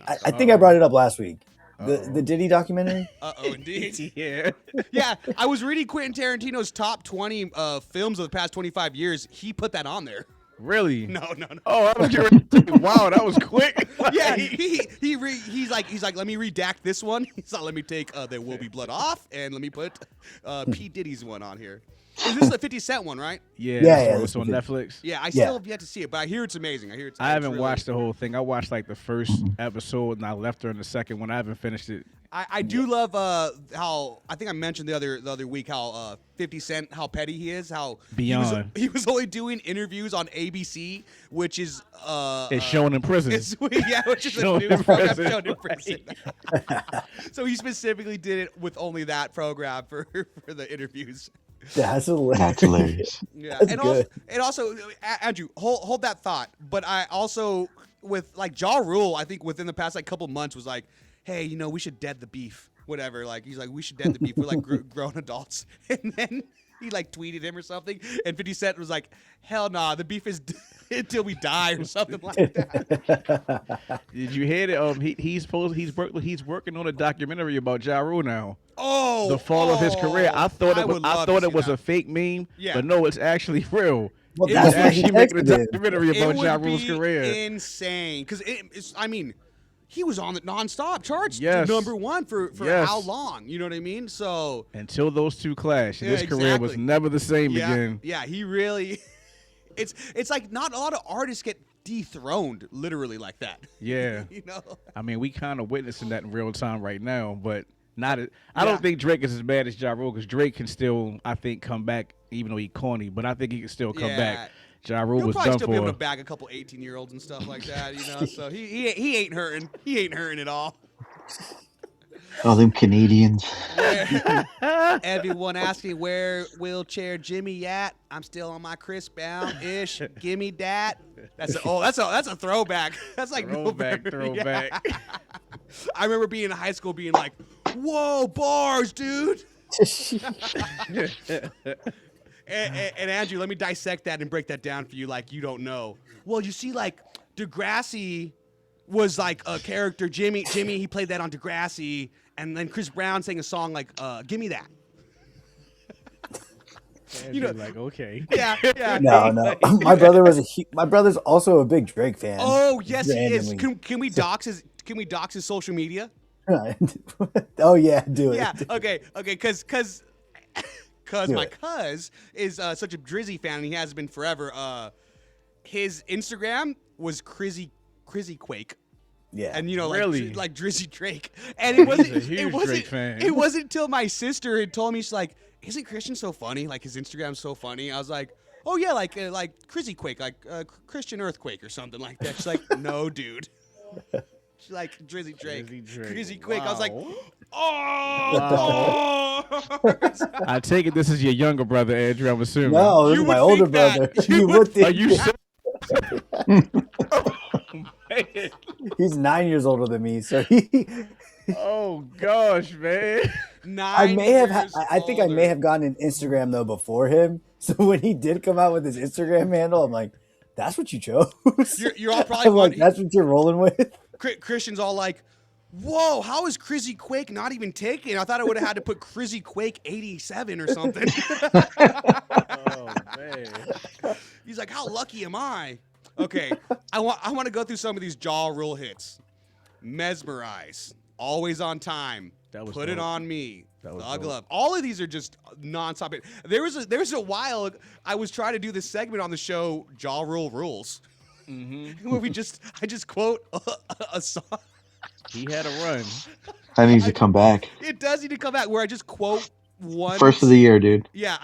I think I brought it up last week. The Diddy documentary. Indeed. yeah. Yeah, I was reading Quentin Tarantino's top 20 films of the past 25 years. He put that on there. Really? No. Oh, I was wow, that was quick. Yeah, he's like, let me redact this one. He's like, let me take There Will Be Blood off, and let me put P. Diddy's one on here. Is this the 50 Cent one, right? Yeah. It's on Netflix. Yeah, I still have yet to see it, but I hear it's amazing. I haven't watched the whole thing. I watched like the first episode, and I left her in the second one. I haven't finished it. I do love how I think I mentioned the other week how 50 Cent, how petty he is, how beyond he was only doing interviews on ABC, which is it's shown in prison. Which is a news program shown in prison. So he specifically did it with only that program for the interviews. That's hilarious. That's hilarious. Yeah, That's and also, Andrew, hold that thought. But I also, with like Ja Rule, I think within the past like couple months was like, hey, we should dead the beef, whatever. Like he's like, we should dead the beef. We're like grown adults, and then he like tweeted him or something, and 50 Cent was like, hell nah, the beef is until we die or something like that. Did you hear that? He's working on a documentary about Ja Rule now. Oh, the fall of his career. I thought it was a fake meme, yeah. But no, it's actually real. Well, It that's was what he actually making a texted. documentary about Ja Rule's career. Insane, because he was on the nonstop charts, Yes. number one for Yes. how long? You know what I mean? So Until those two clashed, Yeah, his career was exactly. never the same again. Yeah, he really. It's like not a lot of artists get dethroned literally like that. Yeah. I mean, we kind of witnessing that in real time right now, but not. I don't think Drake is as bad as Ja Rule, because Drake can still, I think, come back, even though he's corny. But I think he can still come back. Ja Rule He'll was probably done still be able to for. bag a couple 18-year-olds and stuff like that, So he ain't hurting. He ain't hurting at all. All them Canadians. Everyone asking where wheelchair Jimmy at. I'm still on my Chris Brown-ish. Gimme that. That's a throwback. That's like Throwback. Yeah. I remember being in high school being like, whoa, bars, dude. And Andrew, let me dissect that and break that down for you like you don't know. Well, you see, like, Degrassi was like a character. Jimmy, he played that on Degrassi. And then Chris Brown sang a song like, Gimme That. Like, okay. Yeah. No. My brother's also a big Drake fan. Oh, yes, he is. Randomly. Can we dox his social media? Oh yeah, do it. Yeah, okay, because Do my it. cuz is such a Drizzy fan, and he has been forever. His Instagram was Crizzy Crizzy Quake. Yeah. And Really? like Drizzy Drake. And it wasn't He's a huge Drake fan. It wasn't until my sister had told me, she's like, "Isn't Christian so funny? Like his Instagram's so funny." I was like, "Oh yeah, like Crizzy Quake, like Christian Earthquake or something like that." She's like, "No, dude." She's like Drizzy Drake. Crizzy Quake. Wow. I was like, "Oh." Wow. I take it this is your younger brother, Andrew. I'm assuming. No, this is my older brother. You would think. Are you He's 9 years older than me, so he. Oh gosh, man! I think I may have gotten an Instagram though before him. So when he did come out with his Instagram handle, I'm like, "That's what you chose." You're all probably like, "That's what you're rolling with." Christian's all like, "Whoa, how is Crizzy Quake not even taken? I thought I would have had to put Crizzy Quake 87 or something." Oh man! He's like, "How lucky am I?" Okay, I want to go through some of these Ja Rule hits. Mesmerize, Always on Time, Put It On Me, Thug Love. All of these are just nonstop. There was a while I was trying to do this segment on the show, Ja Rule Rules, where I just quote a song. He had a run. That needs to come back. It does need to come back, where I just quote one. First of the year, dude. Yeah,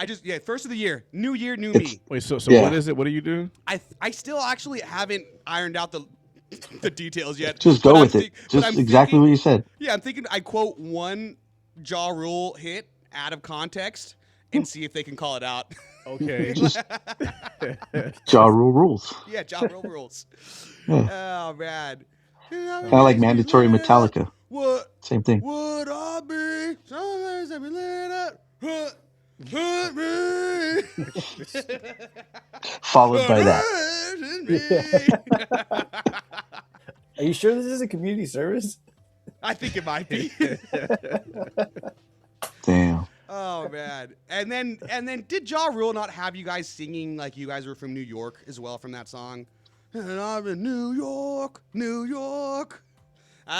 first of the year. New year, new me. Wait, so yeah. What is it? What do you do? I still actually haven't ironed out the details yet. Just go with it. Just exactly what you said. Yeah, I'm thinking I quote one Ja Rule hit out of context and see if they can call it out. Okay. Ja Rule rules. Yeah, Ja Rule rules. Yeah. Oh, man. Kind of like mandatory Metallica. What? Same thing. Would I be? Sometimes I be lit up. Hurt me. Followed by that. Are you sure this is a community service? I think it might be. Damn. Oh man. And then did Ja Rule not have you guys singing like you guys were from New York as well from that song? And I'm in New York, New York.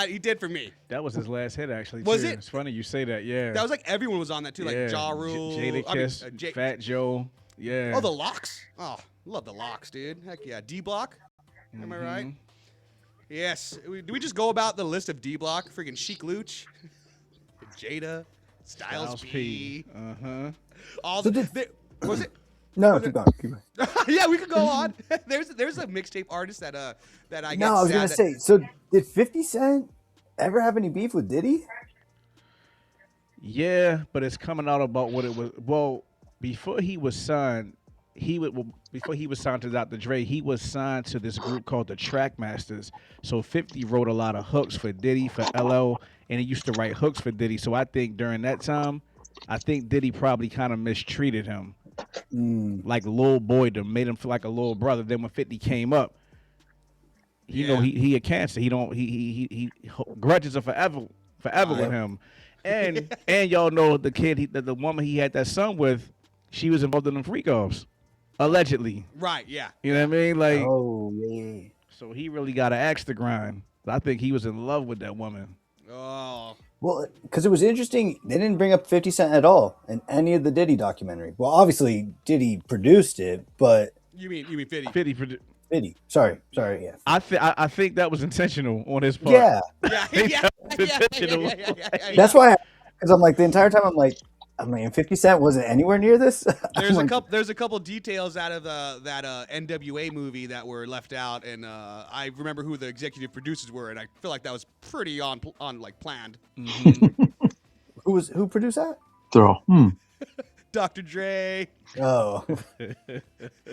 He did for me. That was his last hit, actually. Was too. it? It's funny you say that. Yeah. That was like everyone was on that too, like Ja Rule, Jadakiss, Fat Joe. Yeah. Oh, the Locks. Oh, love the Locks, dude. Heck yeah, D Block. Am I right? Yes. Do we just go about the list of D Block? Freaking Chic Luch, Jada, Styles P. All was it? No, keep going. Yeah, we could go on. There's a mixtape artist that I get. No, I was gonna say. So did 50 Cent ever have any beef with Diddy? Yeah, but it's coming out about what it was. Well, before he was signed to Dr. Dre, he was signed to this group called the Trackmasters. So 50 wrote a lot of hooks for Diddy, for LL, and he used to write hooks for Diddy. So I think during that time, Diddy probably kind of mistreated him. Like little boy to made him feel like a little brother. Then when 50 came up, he had cancer. He grudges are forever with him. And y'all know the kid the woman he had that son with, she was involved in them freak offs. Allegedly. Right, yeah. You know what I mean? Like, oh yeah. So he really got an axe to grind. I think he was in love with that woman. Oh. Well, because it was interesting, they didn't bring up 50 Cent at all in any of the Diddy documentary. Well, obviously Diddy produced it, but you mean 50? 50. Sorry, yeah. I think that was intentional on his part. Yeah. That's why, because I'm like the entire time I'm like, 50 Cent wasn't anywhere near this. There's a couple details out of that NWA movie that were left out, and I remember who the executive producers were, and I feel like that was pretty on like planned. Who produced that? Throw. Dr. Dre. Oh.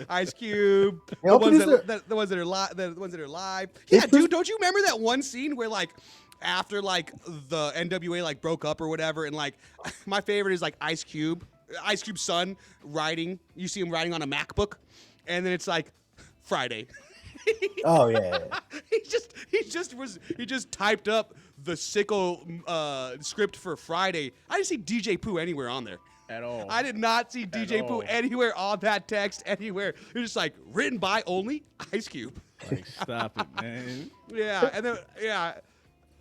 Ice Cube. The ones that are live. Yeah, dude, don't you remember that one scene where like after like the NWA like broke up or whatever, and like my favorite is like Ice Cube's son writing. You see him writing on a MacBook, and then it's like Friday. Oh yeah. He just typed up the sicko script for Friday. I didn't see DJ Pooh anywhere on there. At all. I did not see DJ Pooh anywhere on that text anywhere. It was just like written by only Ice Cube. Like, stop it, man. Yeah, and then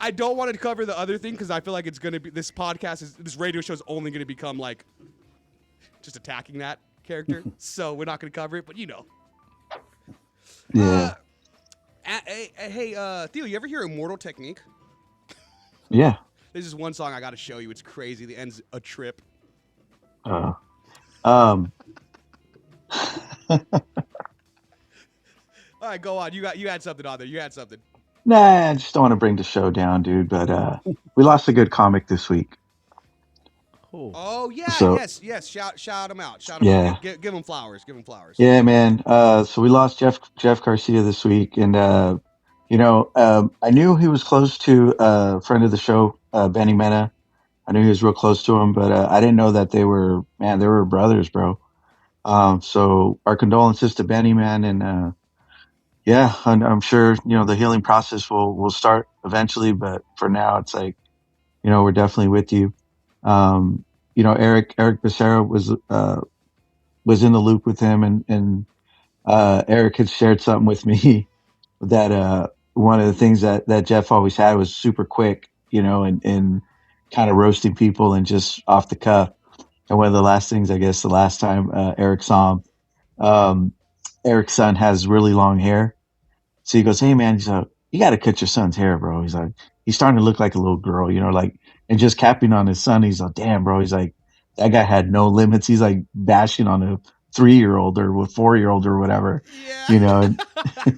I don't want to cover the other thing because I feel like it's gonna be this radio show is only gonna become like just attacking that character. So we're not gonna cover it, but you know. Yeah. Hey, Theo, you ever hear Immortal Technique? Yeah. This is one song I got to show you. It's crazy. The end's a trip. Um. All right, go on. You had something on there. You had something. Nah, I just don't want to bring the show down, dude. But we lost a good comic this week. Oh yeah, So yes. Shout him out. Shout him yeah, out. Give him flowers. Give him flowers. yeah, man. So we lost Jeff Garcia this week, and I knew he was close to a friend of the show, Benny Mena. I knew he was real close to him, but I didn't know that they were brothers, bro. So our condolences to Benny, man, and yeah, I'm sure the healing process will start eventually, but for now, it's like we're definitely with you. Eric Becerra was in the loop with him, and Eric had shared something with me that one of the things that Jeff always had was super quick, and kind of roasting people and just off the cuff. And one of the last things, I guess, the last time Eric saw him, Eric's son has really long hair. So he goes, "Hey man," he's like, "You got to cut your son's hair, bro." He's like, "He's starting to look like a little girl, like," and just capping on his son. He's like, "Damn, bro." He's like, "That guy had no limits." He's like bashing on a 3-year-old or a 4-year-old or whatever, Yeah. and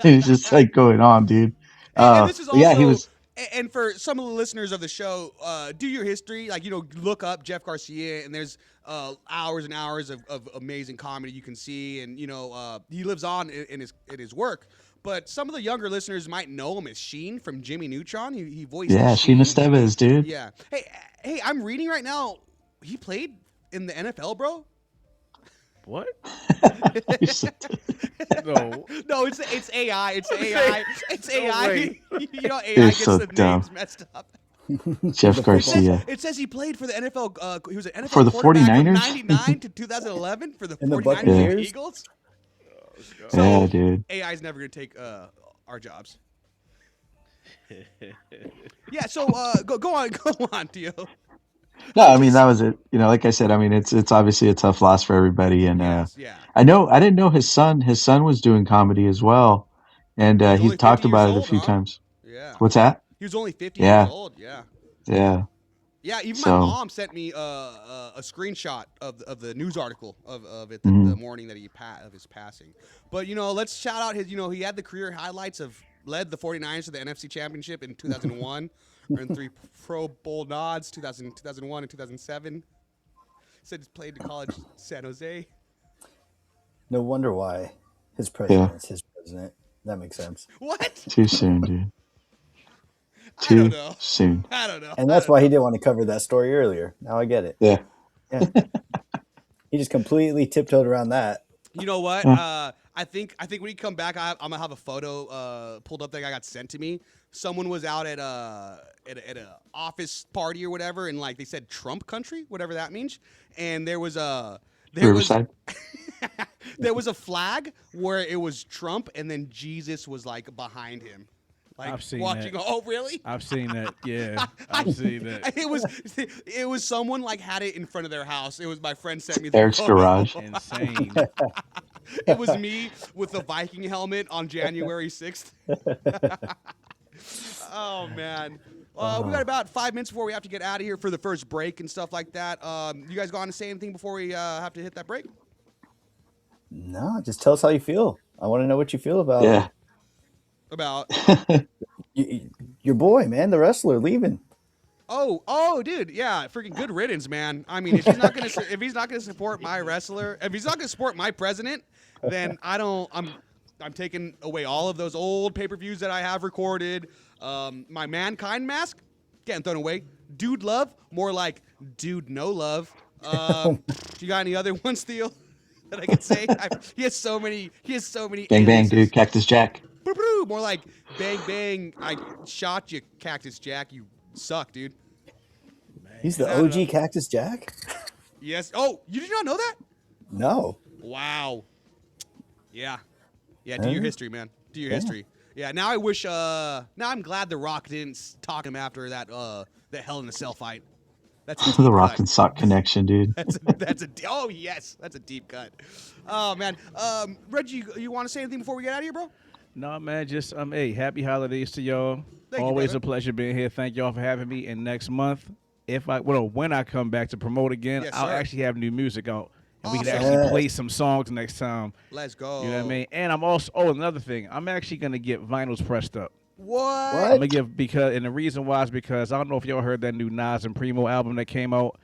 it's just like going on, dude. And this is But yeah, he also, was. and for some of the listeners of the show, do your history. Like, look up Jeff Garcia, and there's hours and hours of amazing comedy you can see. And, he lives on in his work. But some of the younger listeners might know him as Sheen from Jimmy Neutron. He voiced Sheen Estevez, dude. Yeah. Hey, I'm reading right now. He played in the NFL, bro. What? No, it's AI. It's AI. It's AI. Way. AI It's gets so the dumb. names messed up. Jeff Garcia. It says he played for the NFL. He was an NFL For the quarterback 49ers? from '99 to 2011 for the And the 49ers and the Buccaneers? Eagles. Oh, yeah, dude. AI is never gonna take our jobs. Yeah. So go on, Theo. No, I mean that was it. Like I said, I mean it's obviously a tough loss for everybody, and Yes, yeah. I didn't know his son was doing comedy as well, and He's he's only talked 50 years about it a old, few huh? times. Yeah. What's that? He was only 50 Yeah. years old. Yeah. Yeah. Yeah, even So- my mom sent me a screenshot of the news article of it the morning that of his passing. But let's shout out his. He had the career highlights of led the 49ers to the NFC Championship in 2001, earned 3 Pro Bowl nods 2001 and 2007. Said he played to college San Jose. No wonder why his president's his president. That makes sense. What? Too soon, dude. I don't Too know. soon. I don't know. And that's why he didn't want to cover that story earlier. Now I get it. Yeah. Yeah. He just completely tiptoed around that. You know what? I think when you come back, I'm gonna have a photo pulled up that got sent to me. Someone was out at a office party or whatever, and like they said Trump country, whatever that means. And there was Riverside. there was a flag where it was Trump, and then Jesus was like behind him. Like I've seen watching. that. Oh, really? I've seen that. Yeah, I've seen that. It was someone like had it in front of their house. It was my friend sent me. Eric's garage. Insane. It was me with the Viking helmet on January 6th. Oh, man. We got about 5 minutes before we have to get out of here for the first break and stuff like that. You guys go on to say anything before we have to hit that break? No, just tell us how you feel. I want to know what you feel about Yeah. About your boy, man, the wrestler leaving. oh, dude, yeah, freaking good riddance, man. I mean, if he's not gonna support my wrestler, if he's not gonna support my president, then I'm taking away all of those old pay-per-views that I have recorded. My Mankind mask, getting thrown away. Dude love, more like dude no love. You got any other ones, Theo, that I can say? He has so many. Bang bang, aliases. dude. Cactus Jack. More like bang bang. I shot you, Cactus Jack. You suck, dude. He's the OG Cactus Jack? Yes. Oh, you did not know that? No. Wow. Yeah. Do your history, man. Do your history. Yeah. Now I wish. Now I'm glad The Rock didn't talk him after that. That Hell in a Cell fight. That's a deep The Rock cut. and Sock connection, dude. That's a. Oh yes, that's a deep cut. Oh man. Reggie, you want to say anything before we get out of here, bro? No, man, just hey, happy holidays to y'all. Thank you, Always brother. a pleasure being here. Thank y'all for having me. And next month, when I come back to promote again, Yes, I'll sir. actually have new music out, and we can Awesome. actually Yes. play some songs next time. Let's go. You know what I mean? And I'm also another thing. I'm actually gonna get vinyls pressed up. What? What? I'm gonna give and the reason why is because I don't know if y'all heard that new Nas and Primo album that came out.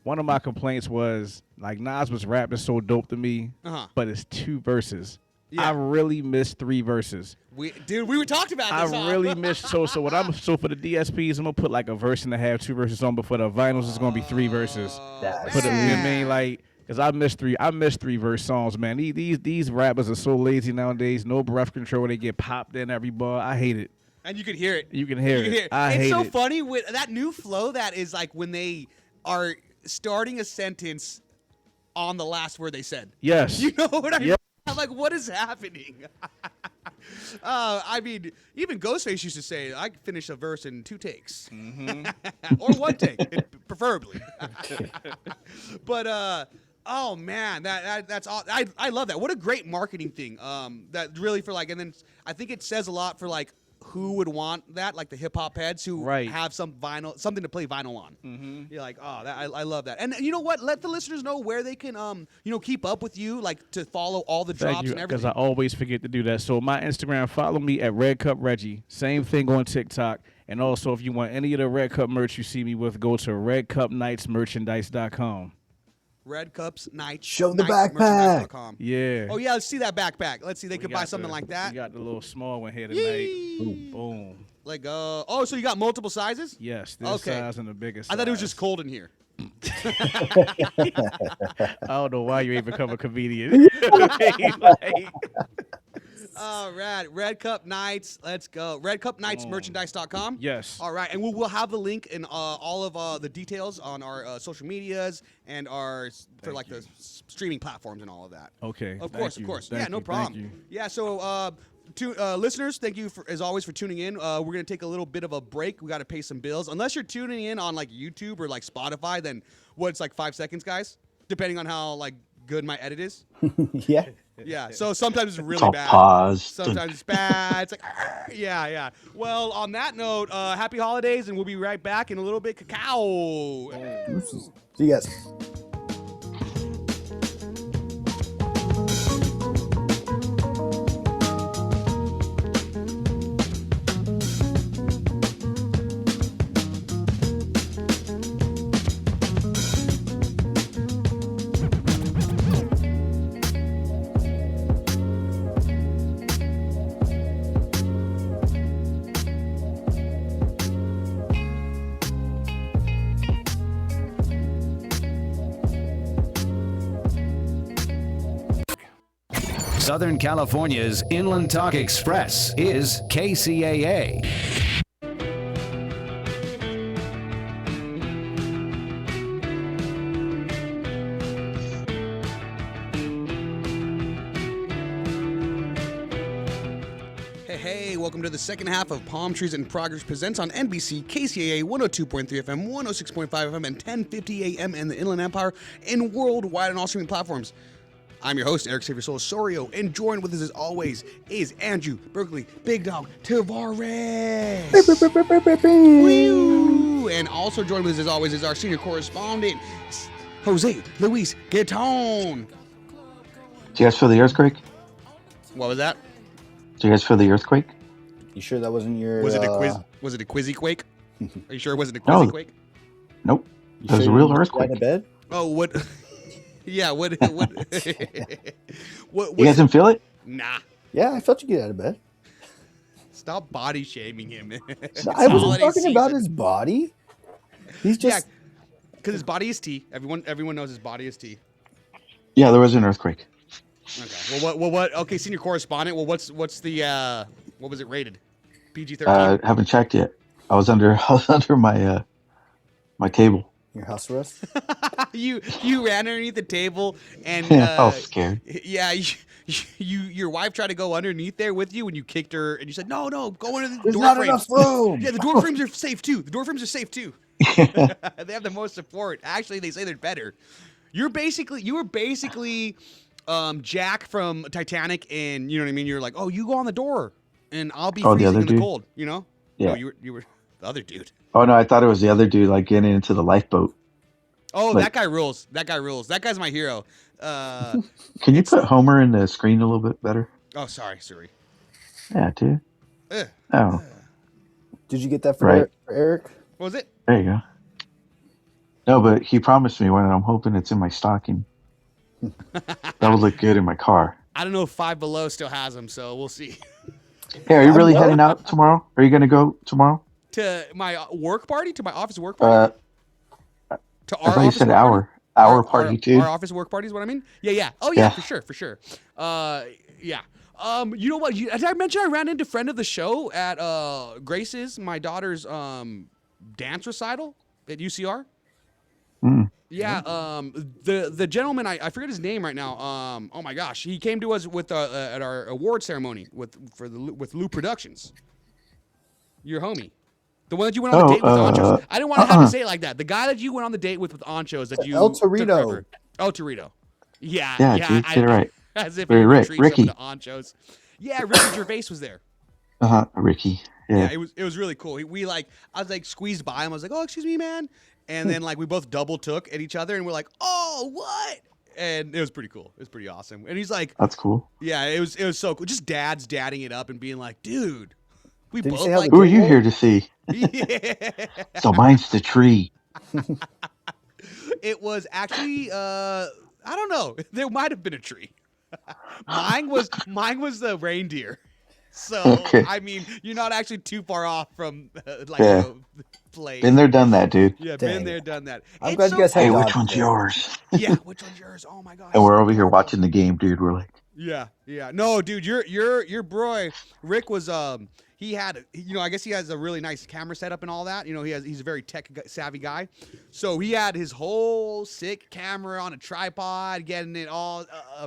One of my complaints was like Nas was rapping so dope to me, but it's 2 verses. Yeah. I really missed 3 verses. We were talked about this. I really missed so for the DSPs, I'm gonna put like a verse and a half, 2 verses on, but for the vinyls it's gonna be 3 verses. That's For the, you know what I sweet. mean, like, cause I missed 3 verse songs, man. These rappers are so lazy nowadays. No breath control. They get popped in every bar. I hate it. And you could hear it. You can hear it. I It's hate so it. funny with that new flow that is like when they are starting a sentence on the last word they said. Yes. You know what I mean? Yep. I'm like, what is happening? I mean, even Ghostface used to say, I can finish a verse in 2 takes. Or 1 take, preferably. But, oh, man, that's all. I love that. What a great marketing thing. That really for like, and then I think it says a lot for like, who would want that? Like the hip hop heads who Right. have something to play vinyl on. You're like, oh, I love that. And you know what? Let the listeners know where they can, keep up with you, like to follow all the drops Thank you, and because everything. I always forget to do that. So my Instagram, follow me at Red Cup Reggie. Same thing on TikTok. And also, if you want any of the Red Cup merch you see me with, go to redcupnightsmerchandise.com. Red Cups Night. Show the merchandise.com. Yeah. Oh yeah, let's see that backpack. Let's see. They We could got buy something like that. We got the little small one here tonight. Yee. Boom. Like oh, so you got multiple sizes? Yes, this Okay. size and the biggest. I thought it was size. just cold in here. I don't know why you ain't become a comedian. Like, Oh, Red Cup Nights. Let's go. RedCupNightsMerchandise.com. yes. All right, and we'll have the link in all of the details on our social medias and our the streaming platforms and all of that. Okay. Of thank course, you. of course. Thank Yeah, no you, problem. Thank you. Yeah, so listeners, thank you as always for tuning in. We're gonna take a little bit of a break. We got to pay some bills. Unless you're tuning in on like YouTube or like Spotify, then what's like 5 seconds, guys? Depending on how like good my edit is. Yeah. Yeah. So sometimes it's It's really all bad. paused. Sometimes it's bad. It's like, yeah. Well, on that note, happy holidays, and we'll be right back in a little bit. Cacao. See you guys. Southern California's Inland Talk Express is KCAA. Hey, welcome to the second half of Palm Trees in Progress presents on NBC, KCAA 102.3 FM, 106.5 FM, and 1050 AM in the Inland Empire and worldwide on all streaming platforms. I'm your host, Eric Xavier Osorio, and joined with us as always is Andrew Berkeley, Big Dog Tavares. Woo! And also joined with us as always is our senior correspondent, Jose Luis Guiton. Did you guys feel the earthquake? What was that? Did you guys feel the earthquake? You sure that wasn't your? Was it a quiz? Was it a quizzy quake? Are you sure it wasn't a No. quizzy quake? Nope. You It was sure a real you got earthquake. out of bed? Oh, what? Yeah, what? What? You guys didn't feel it? Nah. Yeah, I felt you get out of bed. Stop body shaming him. It's I wasn't holiday talking about season. his body. He's just. because his body is tea. Everyone knows his body is tea. Yeah, there was an earthquake. Okay. Well, what? Okay, senior correspondent. Well, what's the what was it rated? PG-13. Haven't checked yet. I was under my my table. Your house arrest? You ran underneath the table and I was scared. yeah, your wife tried to go underneath there with you and you kicked her and you said no, go under the There's door not frames. enough room. Yeah, the door frames are safe too. They have the most support. Actually, they say they're better. You were basically Jack from Titanic, and you know what I mean. You're like, oh, you go on the door, and I'll be Oh, the freezing other in the dude? cold. You know? Yeah. No, you were the other dude. Oh no, I thought it was the other dude, like getting into the lifeboat. Oh, Like- that guy rules. That guy's my hero. Can you It's- put Homer in the screen a little bit better? Oh, sorry, Siri. Yeah, dude. Ugh. Oh, Did you get that for, Right. for Eric? What was it? there you go. No, but he promised me one, and I'm hoping it's in my stocking. That would look good in my car. I don't know if Five Below still has him, so we'll see. Hey, are you really I'm- heading out tomorrow? Are you going to go tomorrow? To my work party, to my office work party, to I thought you office said work party? our party, dude. Our office work party is what I mean. Yeah. Oh yeah, Yeah. for sure. Yeah. You know what? Did I mention I ran into friend of the show at Grace's, my daughter's dance recital at UCR? Mm. Yeah, the gentleman, I forget his name right now. Oh my gosh, he came to us with at our award ceremony with Lou Productions. Your homie, the one that you went on the date with Anchos. I didn't want to have to say it like that. The guy that you went on the date with Anchos that you El took Torito. forever. El Torito. Yeah, Yeah, dude, get it right. As if Wait, he Rick- retrieved Ricky. someone to Anchos. Yeah, Ricky Gervais was there. Ricky. Yeah, Yeah. it was really cool. I was like squeezed by him. I was like, oh, excuse me, man. And then like we both double took at each other and we're like, oh, what? And it was pretty cool. It was pretty awesome. And he's like, That's cool. yeah, it was so cool. Just dads dadding it up and being like, dude, we Did you both say how like. Who are you here to see? Yeah. So mine's the tree. It was actually I don't know. There might have been a tree. mine was the reindeer. So Okay. I mean, you're not actually too far off from Yeah. play. Been there, done that, dude. Yeah, Dang. been there, done that. I'm It's glad so you guys had Hey, dogs which one's there. yours? Yeah, which one's yours? Oh my gosh. And we're over here adorable. watching the game, dude. We're like, Yeah. No, dude, your boy Rick was he had I guess he has a really nice camera setup and all that. He's a very tech savvy guy. So he had his whole sick camera on a tripod, getting it all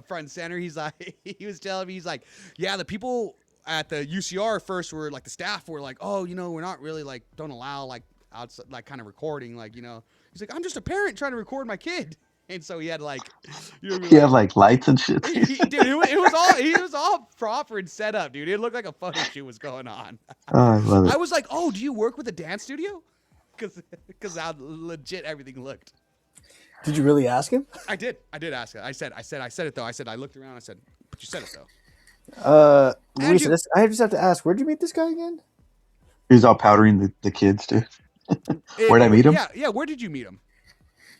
front and center. He's like he was telling me, he's like, yeah, the people at the UCR first were like, the staff were like, oh, we're not really like, don't allow like outside like kind of recording, like, he's like, I'm just a parent trying to record my kid. And so he had like, he had like lights and shit. dude, it was all proper and set up, dude. It looked like a photo shoot was going on. Oh, I love it. I was like, oh, do you work with a dance studio? Because how legit everything looked. Did you really ask him? I did ask it. I said it though. I looked around. I said, but you said it though. Luisa, I just have to ask, where'd you meet this guy again? He was all powdering the kids, dude. Where'd I meet him? Yeah. Where did you meet him?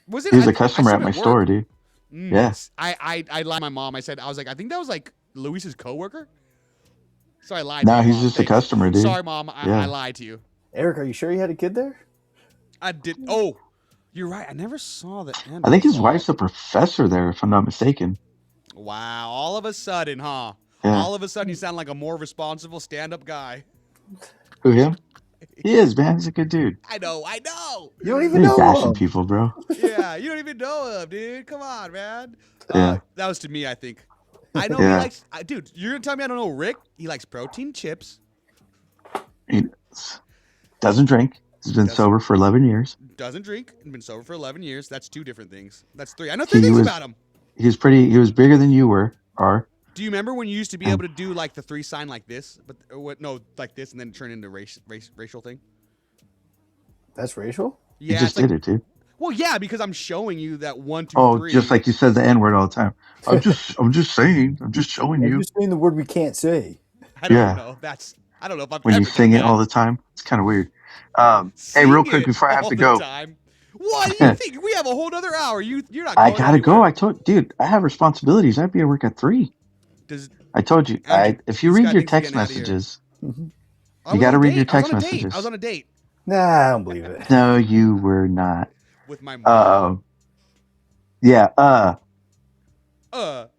Was it? He was a a customer at my store, dude. Yeah. I lied to my mom. I was like, I think that was like Luis's coworker. So I lied. No, to my he's mom. just a Thanks. customer, dude. Sorry, mom. Yeah. I lied to you. Eric, are you sure you had a kid there? I did. Oh, you're right. I never saw the end. I think his Oh. wife's a professor there, if I'm not mistaken. Wow. All of a sudden, huh? Yeah. All of a sudden, you sound like a more responsible stand-up guy. Who, him? He is, man. He's a good dude. I know. You don't even He's know bashing him. people, bro. Yeah, you don't even know him, dude. Come on, man. Yeah. That was to me, I think. I know Yeah. he likes. Dude, you're gonna tell me I don't know Rick? He likes protein chips. He doesn't drink. He's been sober for 11 years. Doesn't drink. Been sober for 11 years. That's two different things. That's three. I know three He things was- about him. He was bigger than you are. Do you remember when you used to be able to do like the three sign like this, but no, like this, and then turn into racial thing? That's racial? He Yeah, just it's like, did it, dude. well, yeah, because I'm showing you that 1, 2, Oh, 3. just like you said the N-word all the time. I'm just saying. I'm just showing You're you. just saying the word we can't say. I don't yeah. know. I don't know if I've When ever you done sing it that. all the time, it's kind of weird. Hey, Sing real quick it before I have all to the go. time. What do you think? We have a whole other hour. You're not. I Going gotta go. anywhere. Dude, I have responsibilities. I have to be at work at 3. Does I told you. Andrew, If you this read guy your thinks he's text getting outta here. messages, I you was on gotta a read date. your I was text on a date. messages. I was on a date Nah, I don't believe it. No, you were not. with my mom. Yeah. Uh, What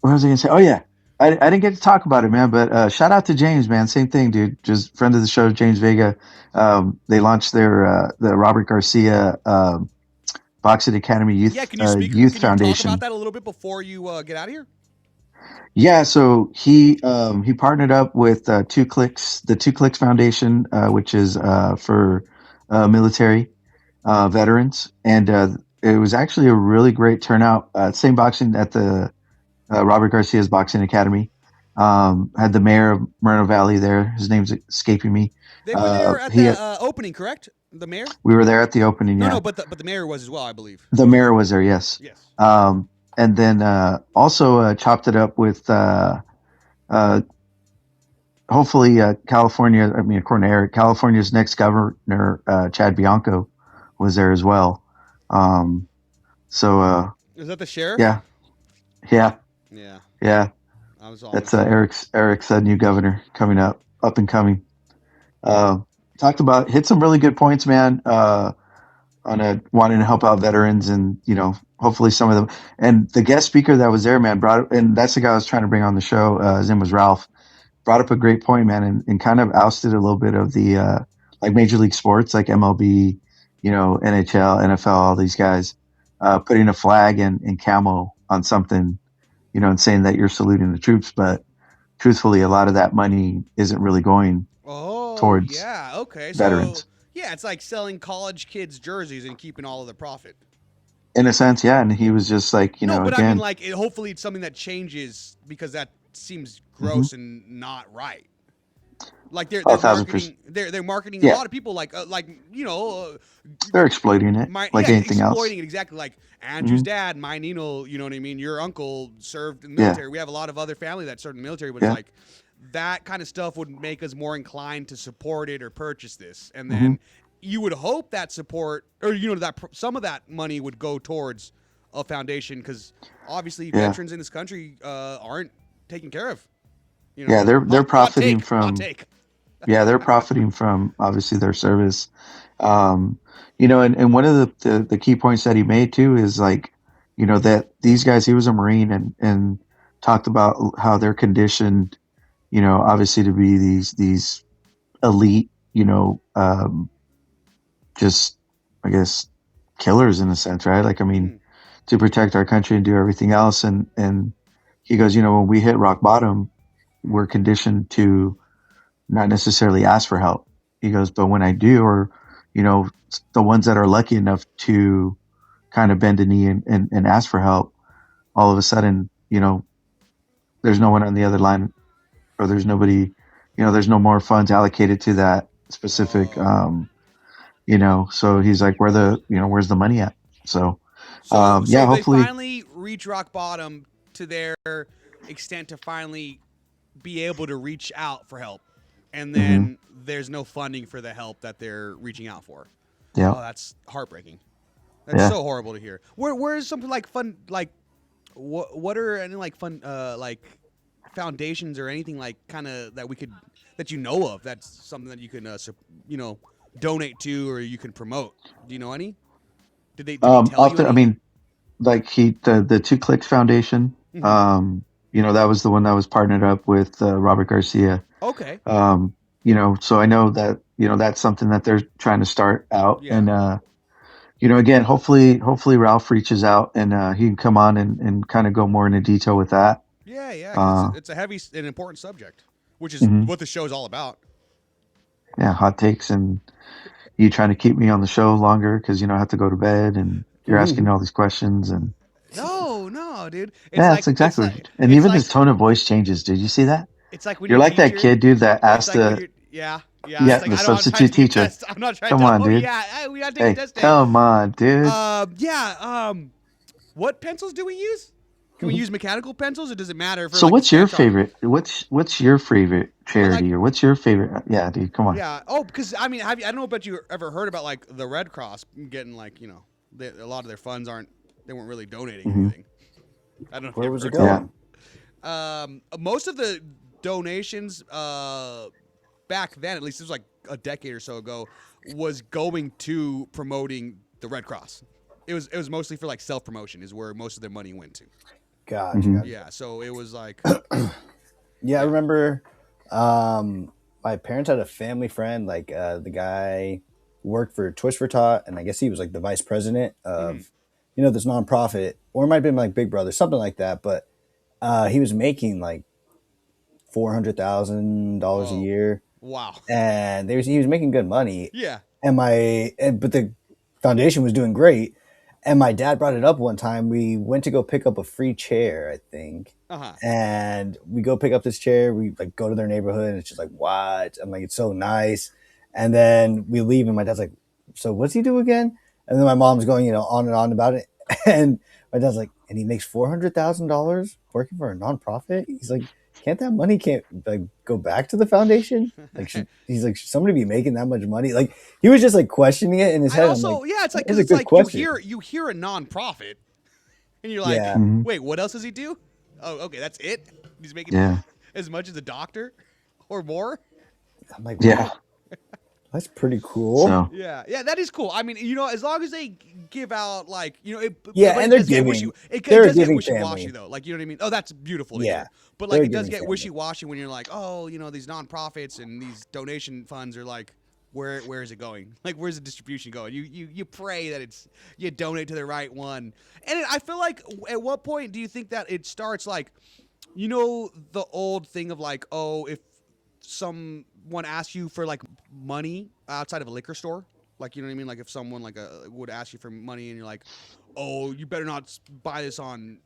was I gonna say? Oh yeah, I didn't get to talk about it, man. But shout out to James, man. Same thing, dude. Just friend of the show, James Vega. They launched their the Robert Garcia Boxing Academy Youth yeah, can you speak? Youth can Foundation. you talk about that a little bit before you get out of here? Yeah, so he partnered up with the Two Clicks Foundation, which is for military veterans, and it was actually a really great turnout. Same boxing at the Robert Garcia's Boxing Academy. Had the mayor of Moreno Valley there. His name's escaping me. They were there at He, the opening, correct? The mayor? we were there at the opening. No, Yeah, no, but the mayor was as well, I believe. the mayor was there. Yes. Yes. And then also chopped it up with hopefully California. I mean, according to Eric, California's next governor, Chad Bianco, was there as well. So Is that the sheriff? yeah, yeah, Yeah. yeah. I was That's Eric's new governor coming up and coming. Hit some really good points, man. On wanting to help out veterans, and hopefully some of them. And the guest speaker that was there, man, and that's the guy I was trying to bring on the show. His name was Ralph. Brought up a great point, man, and kind of ousted a little bit of the like Major League Sports, like MLB, NHL, NFL, all these guys putting a flag and camo on something, and saying that you're saluting the troops, but truthfully, a lot of that money isn't really going towards veterans. So, yeah, it's like selling college kids jerseys and keeping all of the profit. In a sense, yeah. And he was just like, but again, I mean, like, hopefully it's something that changes, because that seems gross and not right. Like they're marketing a lot of people like they're exploiting it anything else. Exploiting it, exactly. Like Andrew's dad, my Nino, you know what I mean? Your uncle served in the military. We have a lot of other family that served in the military, but it's like that kind of stuff would make us more inclined to support it or purchase this. And then you would hope that support, or that some of that money would go towards a foundation, because obviously veterans in this country aren't taken care of. They're profiting from. Yeah, they're profiting from obviously their service. And one of the key points that he made too is like, that these guys, he was a Marine and talked about how they're conditioned, obviously to be these elite, just, I guess, killers in a sense, right? Like, I mean, to protect our country and do everything else. And he goes, when we hit rock bottom, we're conditioned to not necessarily ask for help. He goes, but when I do, or, the ones that are lucky enough to kind of bend a knee and ask for help, all of a sudden, there's no one on the other line, or there's nobody, there's no more funds allocated to that specific, so he's like, where's the money at? So hopefully they finally reach rock bottom to their extent to finally be able to reach out for help. And then there's no funding for the help that they're reaching out for. Yeah. Oh, that's heartbreaking. That's so horrible to hear. Where is something like fun, like what are any like fun like foundations or anything like kind of that you know of, that's something that you can donate to or you can promote? Do you know any? Did they tell you any? I mean, like the Two Clicks Foundation. That was the one that was partnered up with Robert Garcia. Okay. So I know that, that's something that they're trying to start out. Yeah. And, again, hopefully Ralph reaches out and he can come on and kind of go more into detail with that. Yeah. It's a heavy and important subject, which is what the show is all about. Yeah, hot takes, and you trying to keep me on the show longer because, I have to go to bed, and you're asking all these questions. And No, dude. That's exactly. And even his tone of voice changes. Did you see that? It's like when you're like that kid, dude, that asked the substitute teacher. I'm not trying come to. On, dude. Yeah, we gotta take a test. Come on, dude. What pencils do we use? Can we use mechanical pencils, or does it matter? So, what's your favorite? What's your favorite charity, or what's your favorite? Yeah, dude, come on. Yeah. Oh, because I mean, I don't know about you ever heard about like the Red Cross getting like a lot of their funds they weren't really donating anything. I don't know. Where was it going? Most of the donations back then, at least it was like a decade or so ago, was going to promoting the Red Cross. It was mostly for like self promotion is where most of their money went to. Gotcha. Yeah, so it was like. I remember my parents had a family friend, like the guy worked for Twist for Tot, and I guess he was like the vice president of this nonprofit, or it might have been like Big Brother, something like that. But he was making like $400,000 a year. Wow. And he was making good money. Yeah. But the foundation was doing great. And my dad brought it up one time. We went to go pick up a free chair, I think. Uh-huh. And we go pick up this chair. We like go to their neighborhood, and it's just like, what? I'm like, it's so nice. And then we leave, and my dad's like, so what's he do again? And then my mom's going, on and on about it. And my dad's like, and he makes $400,000 working for a nonprofit. He's like, can't that money like go back to the foundation? Like, he's like, should somebody be making that much money? Like, he was just like questioning it in his head. Also, I'm like, yeah, it's like that's because a it's good like question. you hear a nonprofit, and you're like, Yeah. wait, what else does he do? Oh, okay, that's it. He's making as much as a doctor, or more. I'm like, Yeah. wow, that's pretty cool. So Yeah, that is cool. I mean, as long as they give out like, Yeah, but and it they're does get giving. it They're a does get giving wishy-washy family. though. Like, you know what I mean? Oh, that's beautiful to Yeah, hear. But like, they're it does giving get family. wishy-washy when you're like, oh, these nonprofits and these donation funds are like, where is it going? Like, where's the distribution going? You pray that you donate to the right one. And I feel like, at what point do you think that it starts like, the old thing of like, oh, if someone asks you for like money outside of a liquor store, like, you know what I mean? Like, if someone like would ask you for money and you're like, oh, you better not buy this on,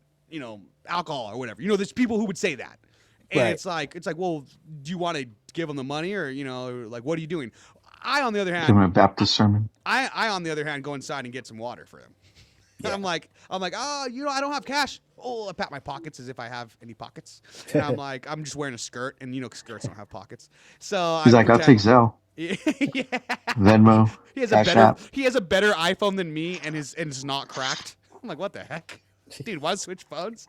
alcohol or whatever. There's people who would say that. And Right. it's like, well, do you want to give them the money or, like, what are you doing? I, on the other give him a hand, Baptist sermon. I on the other hand, go inside and get some water for them. Yeah. I'm like, oh, I don't have cash. Oh, I pat my pockets as if I have any pockets. And I'm like, I'm just wearing a skirt, and skirts don't have pockets. So He's I like, I'll take pretend, Zelle, yeah. Venmo, He has Cash App. he has a better iPhone than me, and it's not cracked. I'm like, what the heck, dude? Why switch phones?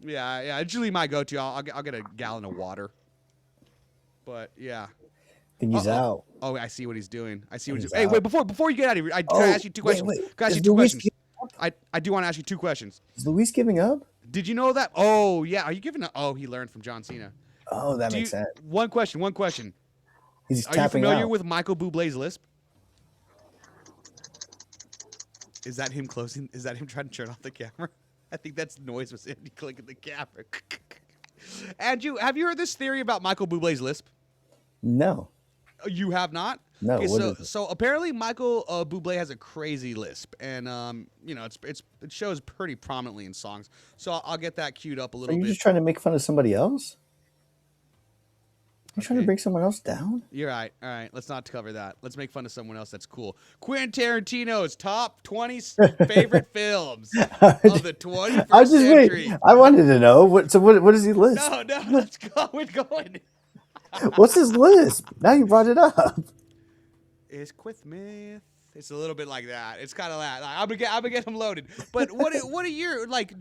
Yeah. It's usually my go-to. I'll get a gallon of water. But yeah. I think he's out. Oh, I see what he's doing. I see what he's He's doing. Hey, out. wait, before you get out of here, can I ask you two questions? Wait. Can I ask you Is two Luis questions? giving up? I do want to ask you two questions. Is Luis giving up? Did you know that? Oh, yeah. Are you giving up? Oh, he learned from John Cena. Oh, that makes sense. One question. He's Are you tapping familiar out. with Michael Bublé's lisp? Is that him closing? Is that him trying to turn off the camera? I think that's noise was Andy clicking the camera. Andrew, have you heard this theory about Michael Bublé's lisp? No. You have not? No, Okay, what is it? so apparently Michael Bublé has a crazy lisp, and it shows pretty prominently in songs. So I'll get that queued up a Are little you bit. just trying to make fun of somebody else? You trying to Okay. bring someone else down? You're right. All right, let's not cover that. Let's make fun of someone else that's cool. Quentin Tarantino's top 20 favorite films of the 21st I was just century. wait. I wanted to know what does he list? No, let's go. We're going. What's his list? Now you brought it up. It's Quithmith. It's a little bit like that. It's kind of that. Like, I'm gonna get him loaded. But what are your like?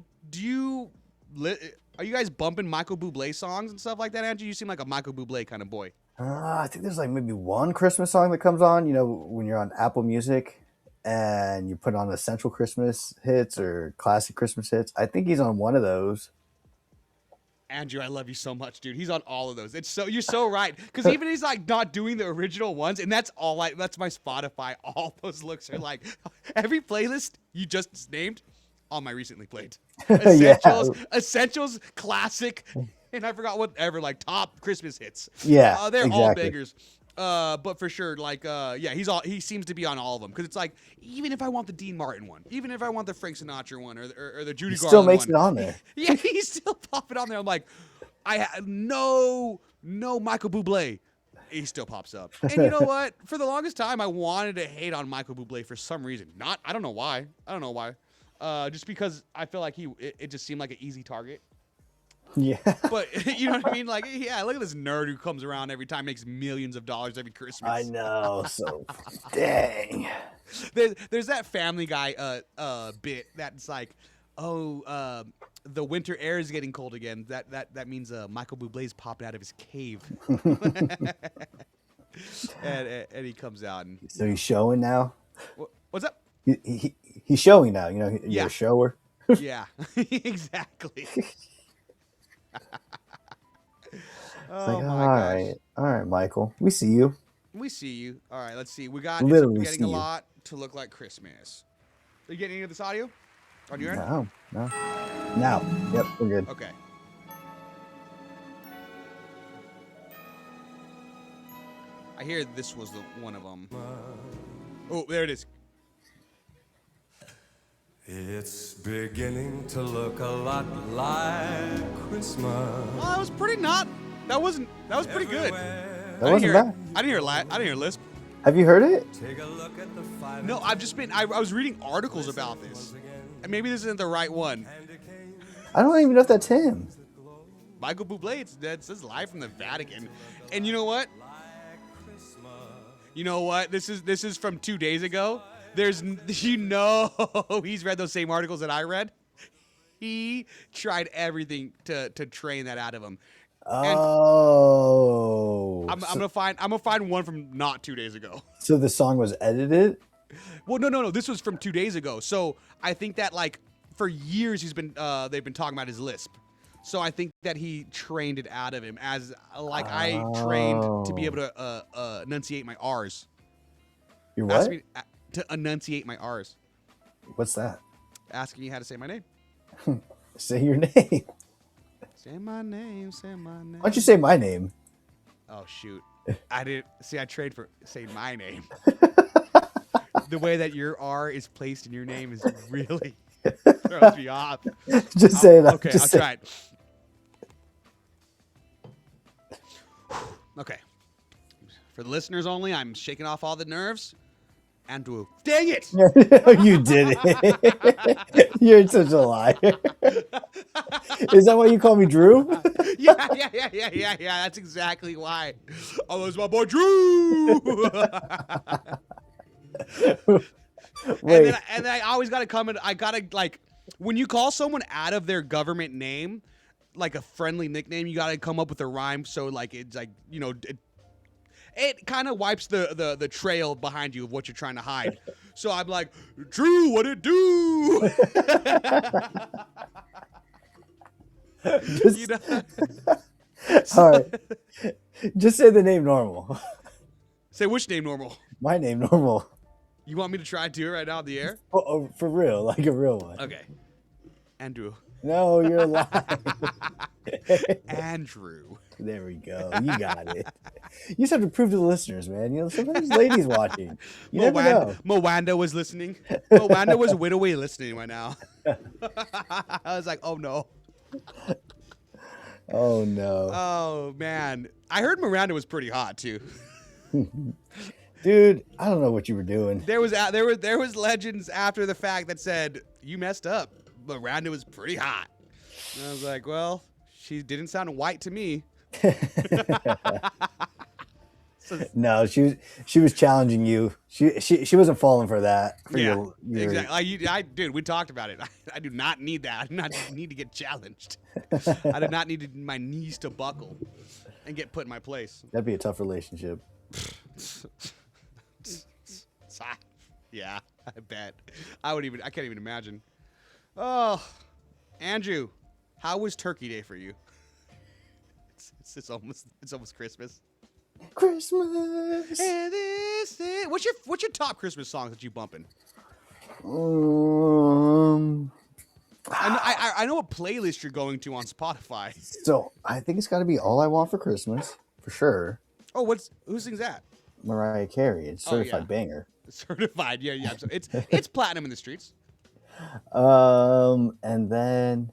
Are you guys bumping Michael Bublé songs and stuff like that, Andrew? You seem like a Michael Bublé kind of boy. I think there's like maybe one Christmas song that comes on. When you're on Apple Music and you put on Essential Christmas Hits or Classic Christmas Hits. I think he's on one of those. Andrew, I love you so much, dude. He's on all of those. You're so right. Because even he's like not doing the original ones, and that's my Spotify. All those looks are like every playlist you just named on my recently played. Essentials, classic, and I forgot whatever, like top Christmas hits. Yeah, they're all exactly. bangers. But for sure, like, he seems to be on all of them because it's like even if I want the Dean Martin one, even if I want the Frank Sinatra one or the Judy He Garland still makes one, it on there. yeah, he's still popping on there. I'm like, no Michael Bublé. He still pops up. And you know what? For the longest time, I wanted to hate on Michael Bublé for some reason. I don't know why. Just because I feel like it just seemed like an easy target. Yeah. But you know what I mean? Like, yeah, look at this nerd who comes around every time, makes millions of dollars every Christmas. I know. So dang. There's that Family Guy bit that's like, the winter air is getting cold again. That means Michael Bublé's popping out of his cave. and he comes out and So he's showing now. what's up? He's showing now. You're Yeah. a shower. Yeah, exactly. Oh my gosh. All right, Michael. We see you. We see you. All right, let's see. We got Literally it's getting see a you. lot to look like Christmas. Are you getting any of this audio on your end? No. Now. Yep, we're good. Okay. I hear this was the one of them. Oh, there it is. It's beginning to look a lot like Christmas. Oh, that was pretty not. That was pretty good. That wasn't bad. I didn't hear lisp. Have you heard it? Take a look at the fire. No, I've just been. I was reading articles about this, and maybe this isn't the right one. I don't even know if that's him. Michael Bublé. It says live from the Vatican, and you know what? You know what? This is from 2 days ago. He's read those same articles that I read. He tried everything to train that out of him. Oh, I'm gonna find one from not 2 days ago. so the song was edited. Well, no. This was from 2 days ago. So I think that like for years they've been talking about his lisp. So I think that he trained it out of him as like I trained to be able to enunciate my R's. You're Ask what? me to enunciate my R's. What's that? Asking you how to say my name. Say your name. Say my name. Say my name. Why don't you say my name? Oh shoot! I didn't see. I trained for saying my name. The way that your R is placed in your name is really throws me off. Just say it. Okay, Just I'll say try it. Okay. For the listeners only, I'm shaking off all the nerves. Andrew. Dang it! You did it. You're such a liar. Is that why you call me Drew? Yeah. That's exactly why. Oh, it's my boy Drew. Wait. And then I always gotta come and I gotta like when you call someone out of their government name, like a friendly nickname, you gotta come up with a rhyme. So like it's like it kind of wipes the trail behind you of what you're trying to hide. So I'm like, Drew, what it do? Just, all right. Just say the name normal. Say which name normal? My name normal. You want me to try to do it right now on the air? Oh, for real, like a real one. Okay. Andrew. No, you're lying. Andrew. There we go. You got it. You just have to prove to the listeners, man. Sometimes ladies watching. You never know. Moanda was listening. Moanda was widoway listening right now. I was like, oh no. Oh no. Oh man. I heard Miranda was pretty hot too. Dude, I don't know what you were doing. There was legends after the fact that said you messed up. Miranda was pretty hot. And I was like, well, she didn't sound white to me. No, she was challenging you. She wasn't falling for that. Yeah, exactly. Dude, we talked about it. I do not need that. I do not need to get challenged. I do not need my knees to buckle and get put in my place. That'd be a tough relationship. Yeah, I bet. I can't even imagine. Oh, Andrew, how was Turkey Day for you? It's almost Christmas. Christmas. And this is, what's your top Christmas songs that you bumping? I know what playlist you're going to on Spotify. So I think it's got to be "All I Want for Christmas" for sure. Oh, who sings that? Mariah Carey. It's certified banger. Certified, yeah. So it's platinum in the streets. And then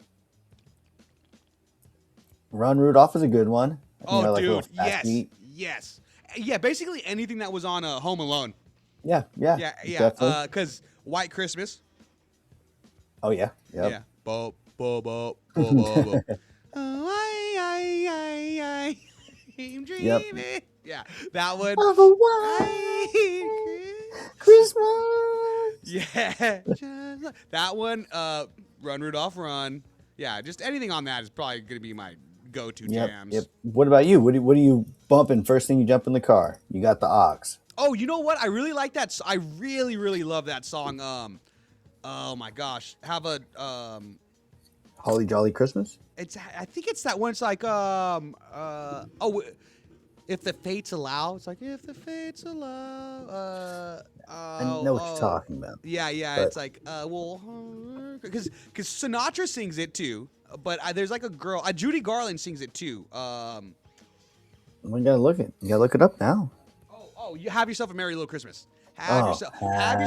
Run Rudolph is a good one. Oh, dude, yes. Yeah, basically anything that was on Home Alone. Yeah. Because White Christmas. Oh yeah. Yep. Yeah. Bo bo bo bo bo bo. Oh, I am dreaming. Yep. Yeah, that one. Of a white Christmas. Yeah, that one. Run Rudolph, run. Yeah, just anything on that is probably gonna be my go-to jams. Yep. What about you? What are you bumping first thing you jump in the car? You got the aux. Oh, you know what? I really like that. I really, really love that song. Oh my gosh, have a Holly Jolly Christmas. I think it's that one. It's like if the fates allow. It's like if the fates allow. I know what you're talking about. Yeah. But it's like because Sinatra sings it too. But there's like a girl, Judy Garland sings it too. we gotta look it. You gotta look it up now. Oh, you have yourself a merry little Christmas. Have yourself Yeah.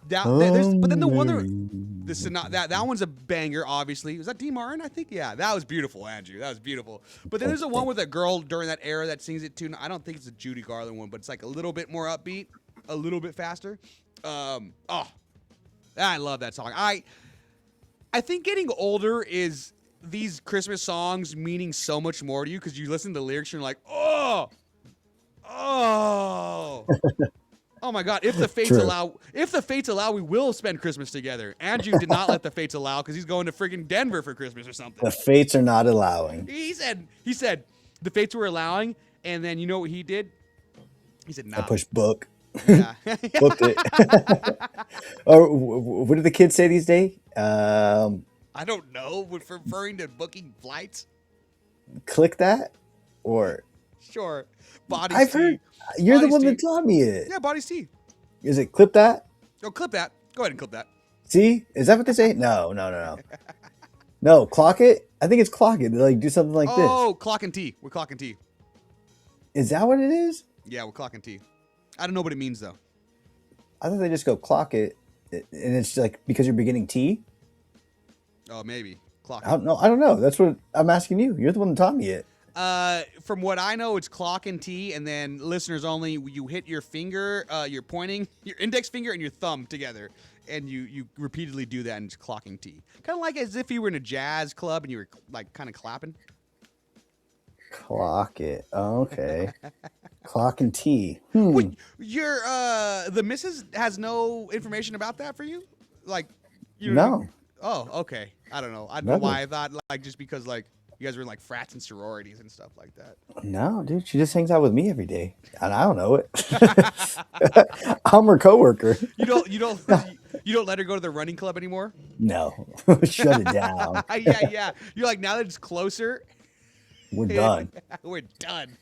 But then the one this is not that one's a banger. Obviously, was that D. Martin? I think that was beautiful, Andrew. That was beautiful. But then there's a one with a girl during that era that sings it too. I don't think it's a Judy Garland one, but it's like a little bit more upbeat, a little bit faster. I love that song. I think getting older is these Christmas songs meaning so much more to you because you listen to the lyrics and you're like, oh. Oh my God! If the fates allow, we will spend Christmas together. Andrew did not let the fates allow because he's going to freaking Denver for Christmas or something. The fates are not allowing. He said the fates were allowing, and then you know what he did? He said, "Nah." I pushed book. Yeah. Booked it. Or what do the kids say these days? I don't know. Referring to booking flights. Click that, or Sure. Body. I've heard. You're the one that taught me it. Yeah, Body C. Is it clip that? Oh, clip that. Go ahead and clip that. See, is that what they say? No. No, clock it. I think it's clock it. They like do something like this. Oh, clock and T. We're clocking T. Is that what it is? Yeah, we're clocking T. I don't know what it means though. I thought they just go clock it, and it's like because you're beginning T. Oh, maybe clock. I don't know. That's what I'm asking you. You're the one that taught me it. From what I know, it's clock and T, and then listeners only. You hit your finger, you're pointing your index finger and your thumb together, and you repeatedly do that, and it's clocking T. Kind of like as if you were in a jazz club and you were like kind of clapping. Clock it. Okay. Clock and T. Wait, your the missus has no information about that for you, like you know. No. Oh, okay. I don't know. I don't know why I thought like just because like. You guys were in like frats and sororities and stuff like that. No, dude, she just hangs out with me every day, and I don't know it. I'm her coworker. You don't let her go to the running club anymore? No, shut it down. Yeah. You're like, now that it's closer, we're done. We're done.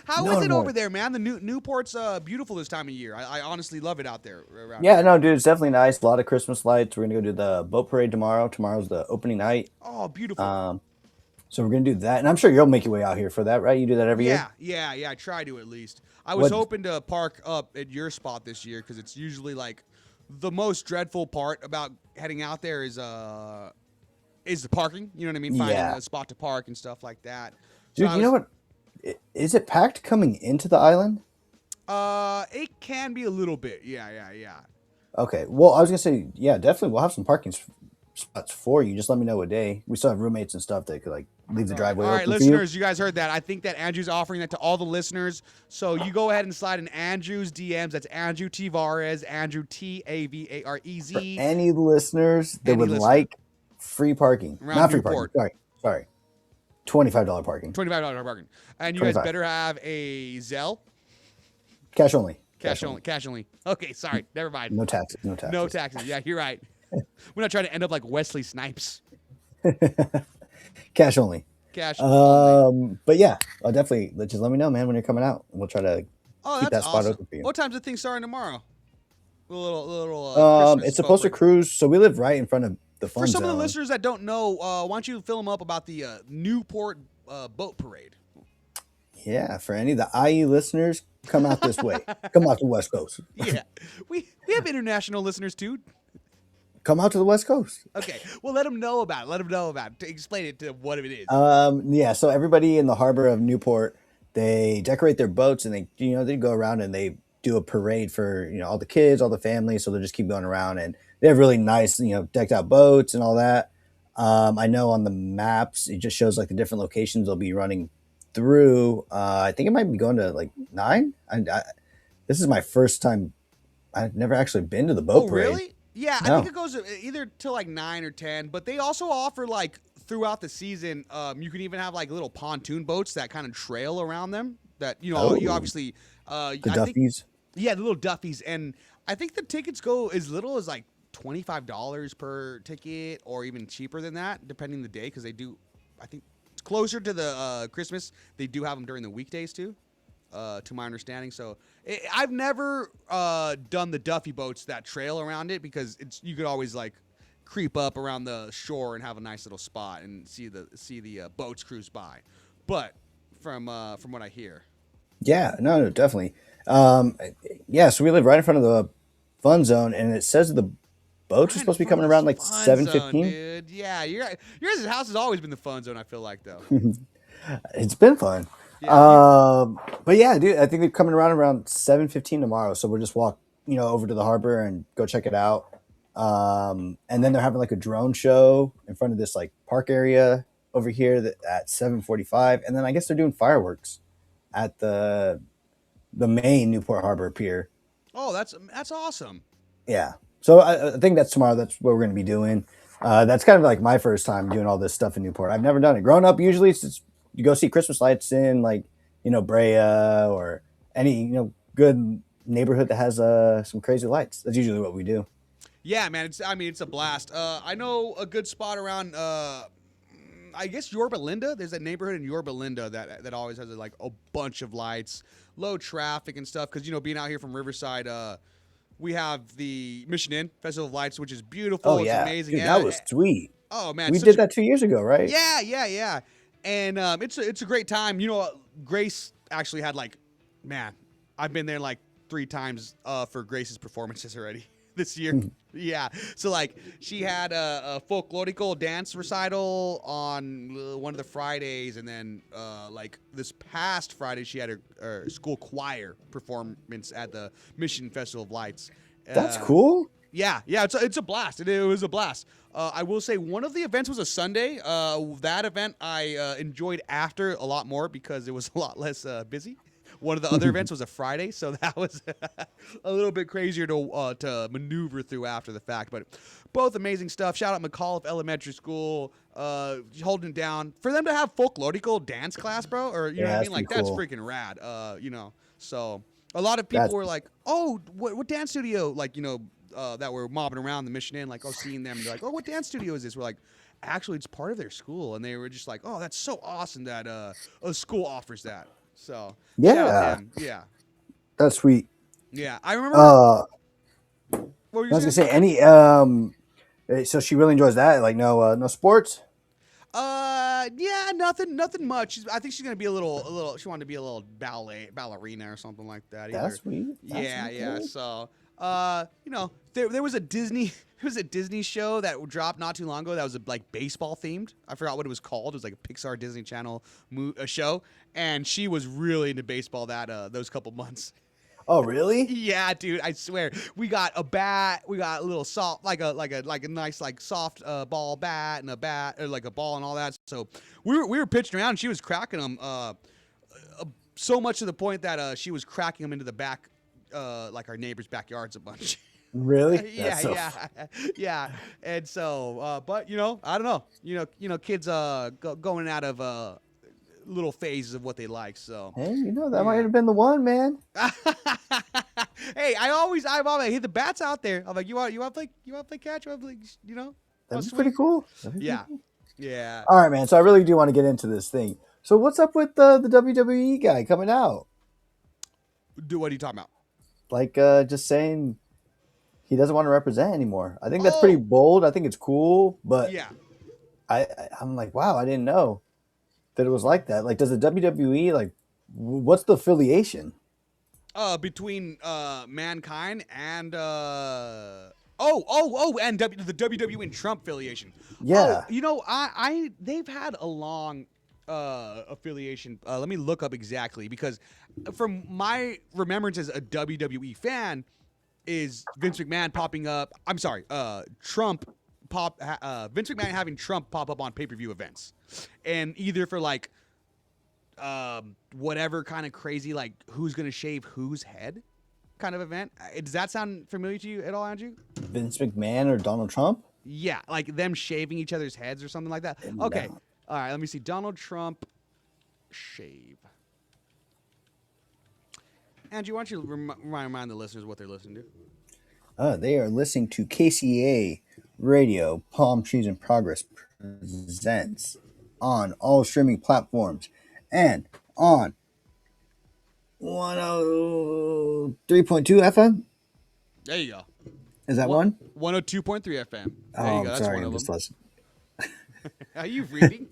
How is it over there, man? The Newport's beautiful this time of year. I honestly love it out there. No, dude, it's definitely nice. A lot of Christmas lights. We're gonna go do the boat parade tomorrow. Tomorrow's the opening night. Oh, beautiful. So we're going to do that. And I'm sure you'll make your way out here for that, right? You do that every year? Yeah. I try to at least. I was hoping to park up at your spot this year because it's usually like the most dreadful part about heading out there is the parking. You know what I mean? Finding a spot to park and stuff like that. Dude, you know what? Is it packed coming into the island? It can be a little bit. Yeah. Okay. Well, I was going to say, yeah, definitely. We'll have some parking spots for you. Just let me know what day. We still have roommates and stuff that could like leave the driveway open. All right, listeners, you guys heard that. I think that Andrew's offering that to all the listeners. So you go ahead and slide in Andrew's DMs. That's Andrew Tavarez, Andrew Tavarez. For any listeners that would like free parking. Not free Newport. parking. Sorry. $25 parking. $25 parking. And you guys better have a Zelle. Cash only. Cash only. Okay, sorry. Never mind. No taxes. No taxes. Yeah, you're right. We're not trying to end up like Wesley Snipes. Cash only. Only. But yeah, I'll definitely just let me know, man, when you're coming out. We'll try to keep that spot open for you. What time's the thing starting tomorrow? Little it's supposed to cruise, so we live right in front of the fun zone. For some of the zone. listeners that don't know, why don't you fill them up about the Newport boat parade? Yeah, for any of the IE listeners, come out this way. Come out to the West Coast. Yeah, we have international listeners too. Come out to the West Coast. Okay, well, let them know about it. Explain it to what it is. Yeah, so everybody in the harbor of Newport, they decorate their boats and they go around and they do a parade for, all the kids, all the families. So they just keep going around and they have really nice, decked out boats and all that. I know on the maps, it just shows like the different locations they'll be running through. I think it might be going to like 9. This is my first time. I've never actually been to the boat parade. Really? Yeah, I think it goes either to like 9 or 10, but they also offer like throughout the season, you can even have like little pontoon boats that kind of trail around them that, you obviously, the Duffies. Yeah, the little Duffies. And I think the tickets go as little as like $25 per ticket or even cheaper than that, depending on the day. Cause they do, I think it's closer to the Christmas. They do have them during the weekdays too. To my understanding. So I've never done the Duffy boats that trail around it because you could always like creep up around the shore and have a nice little spot and see the boats cruise by. But from what I hear. Yeah, no, definitely. So we live right in front of the Fun Zone, and it says the boats are supposed to be coming around like Fun 7:15. zone, dude. Yeah, yours house has always been the fun zone. I feel like though. It's been fun. Yeah, But yeah, dude, I think they're coming around 7:15 tomorrow. So we'll just walk, over to the harbor and go check it out. And then they're having like a drone show in front of this like park area over here at 7:45, and then I guess they're doing fireworks at the main Newport Harbor Pier. Oh, that's awesome. Yeah. So I think that's tomorrow. That's what we're going to be doing. That's kind of like my first time doing all this stuff in Newport. I've never done it. Growing up, usually it's just, you go see Christmas lights in like, Brea or any, good neighborhood that has some crazy lights. That's usually what we do. Yeah, man. It's a blast. I know a good spot around. I guess Yorba Linda. There's a neighborhood in Yorba Linda that always has like a bunch of lights, low traffic and stuff. Because being out here from Riverside, we have the Mission Inn Festival of Lights, which is beautiful. Oh, It's yeah. amazing. Dude, that was sweet. Oh man, We did that 2 years ago, right? Yeah. And it's a great time. Grace actually had like, man, I've been there like 3 times for Grace's performances already this year. Yeah. So like she had a folklorical dance recital on one of the Fridays, and then like this past Friday she had her school choir performance at the Mission Festival of Lights. That's cool. Yeah, it's a blast. It was a blast. I will say one of the events was a Sunday. That event I enjoyed after a lot more because it was a lot less busy. One of the other events was a Friday, so that was a little bit crazier to maneuver through after the fact. But both amazing stuff. Shout out McAuliffe Elementary School, holding it down for them to have folklorical dance class, bro. Or you know what I mean? Like that's cool. freaking rad. So a lot of people were like, "Oh, what dance studio?" Like that were mobbing around the Mission Inn, like seeing them. They're like, "Oh, what dance studio is this?" We're like, "Actually, it's part of their school," and they were just like, "Oh, that's so awesome that a school offers that." So Yeah. shout out to them. Yeah, That's sweet. yeah. I remember. What were you I was gonna saying? say so she really enjoys that. Like no sports. Yeah, nothing much. I think she's gonna be a little. She wanted to be a little ballerina or something like that. That's sweet. Yeah. So, there was a Disney. There was a Disney show that dropped not too long ago that was like baseball themed. I forgot what it was called. It was like a Pixar Disney Channel show, and she was really into baseball those couple months. Oh, really? Yeah, dude, I swear. We got a bat, we got a little soft, like a nice like soft ball bat and a bat or like a ball and all that. So we were pitching around and she was cracking them so much to the point that she was cracking them into the back like our neighbor's backyards a bunch. Really? Yeah. And so but I don't know. Kids going out of little phases of what they like. So Hey, that might have been the one, man. Hey, I hit the bats out there. I'm like, you want to play catch? You want to play, That's pretty cool. Yeah. All right, man. So I really do want to get into this thing. So what's up with the WWE guy coming out? What are you talking about? Like just saying he doesn't want to represent anymore. I think that's pretty bold. I think it's cool, but Yeah. I'm like, wow, I didn't know that it was like that. Like, does the WWE like what's the affiliation? Between Mankind and and the WWE and Trump affiliation. Yeah. They've had a long affiliation. Let me look up exactly because from my remembrance as a WWE fan is Vince McMahon popping up. I'm sorry, Trump Vince McMahon having Trump pop up on pay-per-view events, and either for like whatever kind of crazy like who's gonna shave whose head kind of event. Does that sound familiar to you at all, Andrew? Vince McMahon or Donald Trump? Yeah, like them shaving each other's heads or something like that. Okay, all right. Let me see. Donald Trump shave. Andrew, why don't you remind the listeners what they're listening to? They are listening to KCA Radio. Palm Trees in Progress presents on all streaming platforms and on 103.2 FM. There you go. Is that one? 102.3 FM. There Oh, you go. That's sorry, one I'm of just them. listening. Are you reading?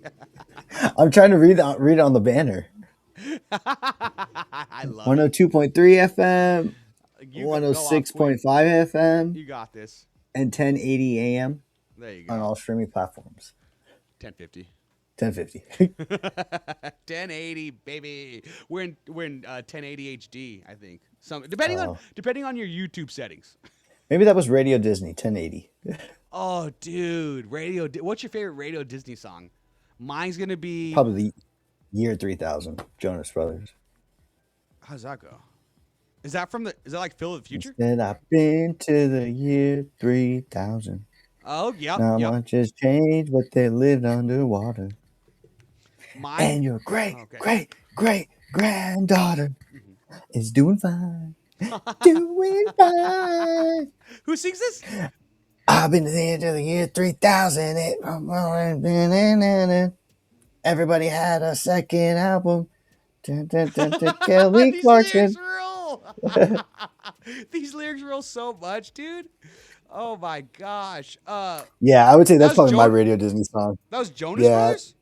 I'm trying to read it on the banner. I love 102.3 FM. You go off, Queen. 106.5 FM You got this. and 1080 AM There you go. on all streaming platforms. 1050. 1050. 1080, baby. We're in 1080 HD, I think. Depending on your YouTube settings. Maybe that was Radio Disney 1080. Oh, dude, what's your favorite Radio Disney song? Mine's gonna be Probably the year 3000, Jonas Brothers. How's that go? Is that like Phil of the Future? Instead, I've been to the year 3000. Oh, yep. Not much has changed, but they lived underwater. And your great granddaughter is doing fine. Doing fine. Who sings this? I've been to the year 3000. Everybody had a second album. Kelly Clarkson. These lyrics roll so much, dude. Oh my gosh. Yeah, I would say that's probably my Radio Disney song. That was Jonas Brothers?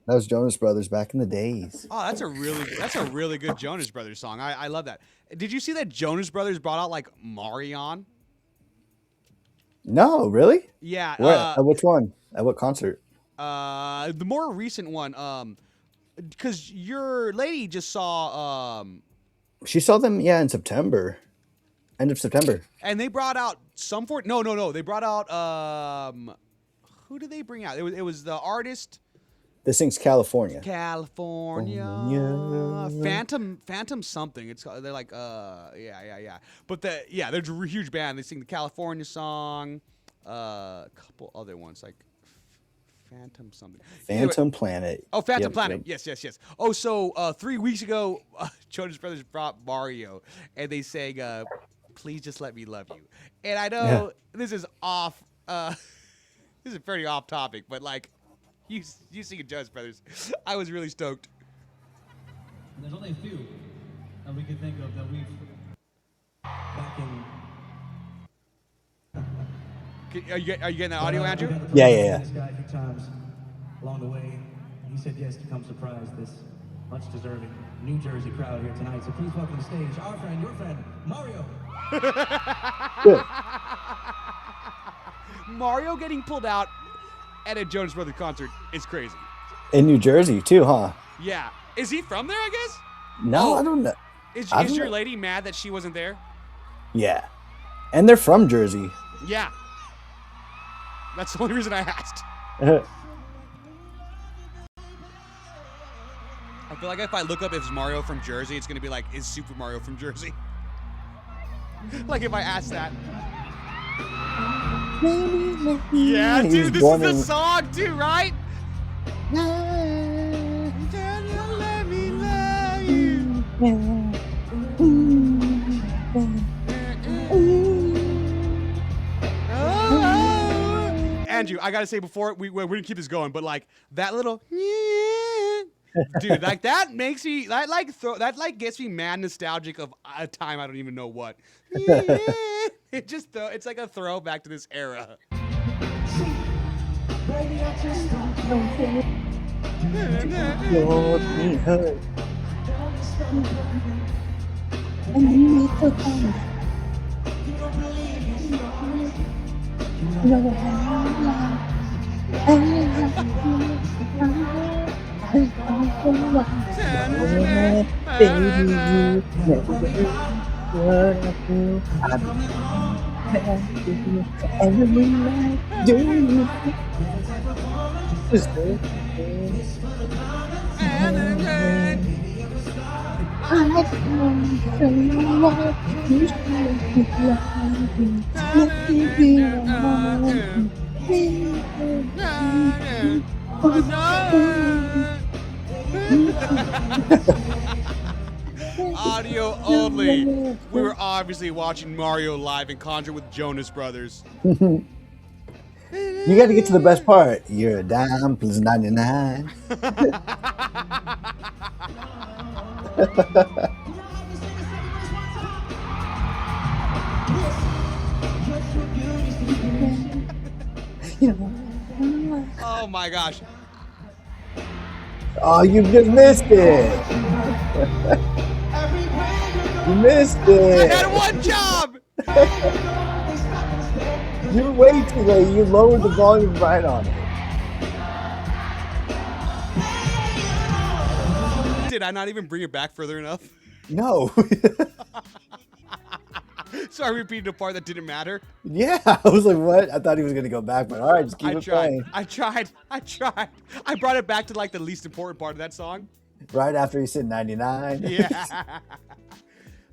That was Jonas Brothers back in the days. Oh, that's a really good Jonas Brothers song. I love that. Did you see that Jonas Brothers brought out like Marion? No, really? Yeah. At which one? At what concert? The more recent one. Because your lady just saw. She saw them, in September. End of September. And they brought out No. They brought out. Who did they bring out? It was the artist. This sings California. California. Phantom something. They're like yeah. But they're a huge band. They sing the California song, a couple other ones like Phantom something. Phantom Planet. Oh, Phantom Planet. Yep. Yes. Oh, so 3 weeks ago, Jonas Brothers brought Mario, and they sang "Please Just Let Me Love You." And I know this is off. This is pretty off topic, but like. You singing Jonas Brothers. I was really stoked. There's only a few that we can think of that we've back in. Are you getting that audio, Andrew? Yeah. This guy a few times along the way. He said yes to come surprise this much deserving New Jersey crowd here tonight. So please welcome to the stage our friend, your friend, Mario. Mario getting pulled out at a Jonas Brothers concert is crazy. In New Jersey, too, huh? Yeah. Is he from there, I guess? No, I don't know. Is your lady mad that she wasn't there? Yeah. And they're from Jersey. Yeah. That's the only reason I asked. Uh-huh. I feel like if I look up if it's Mario from Jersey, it's going to be like, is Super Mario from Jersey? Like if I ask that. Yeah, dude, this is the song too, right? Let me love you. Andrew, I gotta say before we're gonna keep this going, but like that little dude, like that makes me that gets me mad nostalgic of a time I don't even know what. It's like a throwback to this era. Audio only. We were obviously watching Mario live in concert with Jonas Brothers. You got to get to the best part. You're a dime plus 99. Oh my gosh. Oh, you just missed it. You missed I it. had one job. You were way too late. You lowered the volume right on it. Did I not even bring it back further enough? No. So I repeated a part that didn't matter. Yeah, I was like, what? I thought he was gonna go back, but all right, just keep I it tried. playing. I tried. I brought it back to like the least important part of that song. Right after he said 99. Yeah.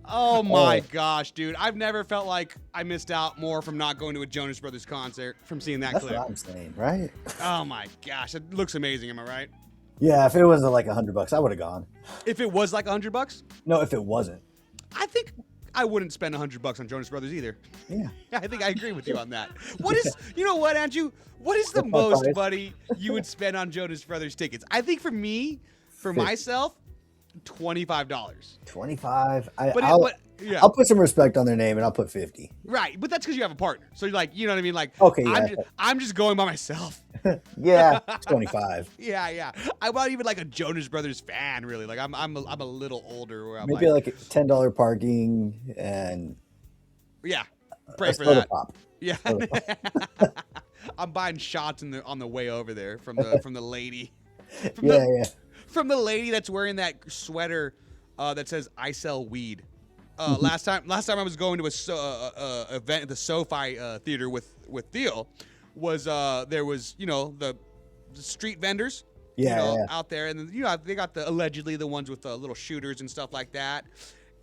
Oh my gosh, dude. I've never felt like I missed out more from not going to a Jonas Brothers concert from seeing that That's clip. what I'm saying, right? Oh my gosh, it looks amazing. Am I right? Yeah, if it wasn't like $100, I would have gone. If it was like $100, No, if it wasn't. I think I wouldn't spend $100 on Jonas Brothers either. Yeah. I think I agree with you on that. What is, you know what, Andrew? What is the That's most fine. money you would spend on Jonas Brothers tickets? I think for me, for myself, $25. 25. Yeah. I'll put some respect on their name and I'll put 50. Right, but that's because you have a partner. So you're like, you know what I mean? Like, Okay, yeah. I'm just going by myself. Yeah, 25. Yeah. I'm not even like a Jonas Brothers fan, really. Like, I'm a little older. Where I'm Maybe like $10 parking and yeah, pray a for soda that. pop. Yeah, Soda pop. I'm buying shots on the way over there from the lady. Yeah. From the lady that's wearing that sweater that says "I sell weed." Last time I was going to a event at the SoFi theater with Theo, was there was the street vendors Yeah. out there, and they got allegedly the ones with the little shooters and stuff like that,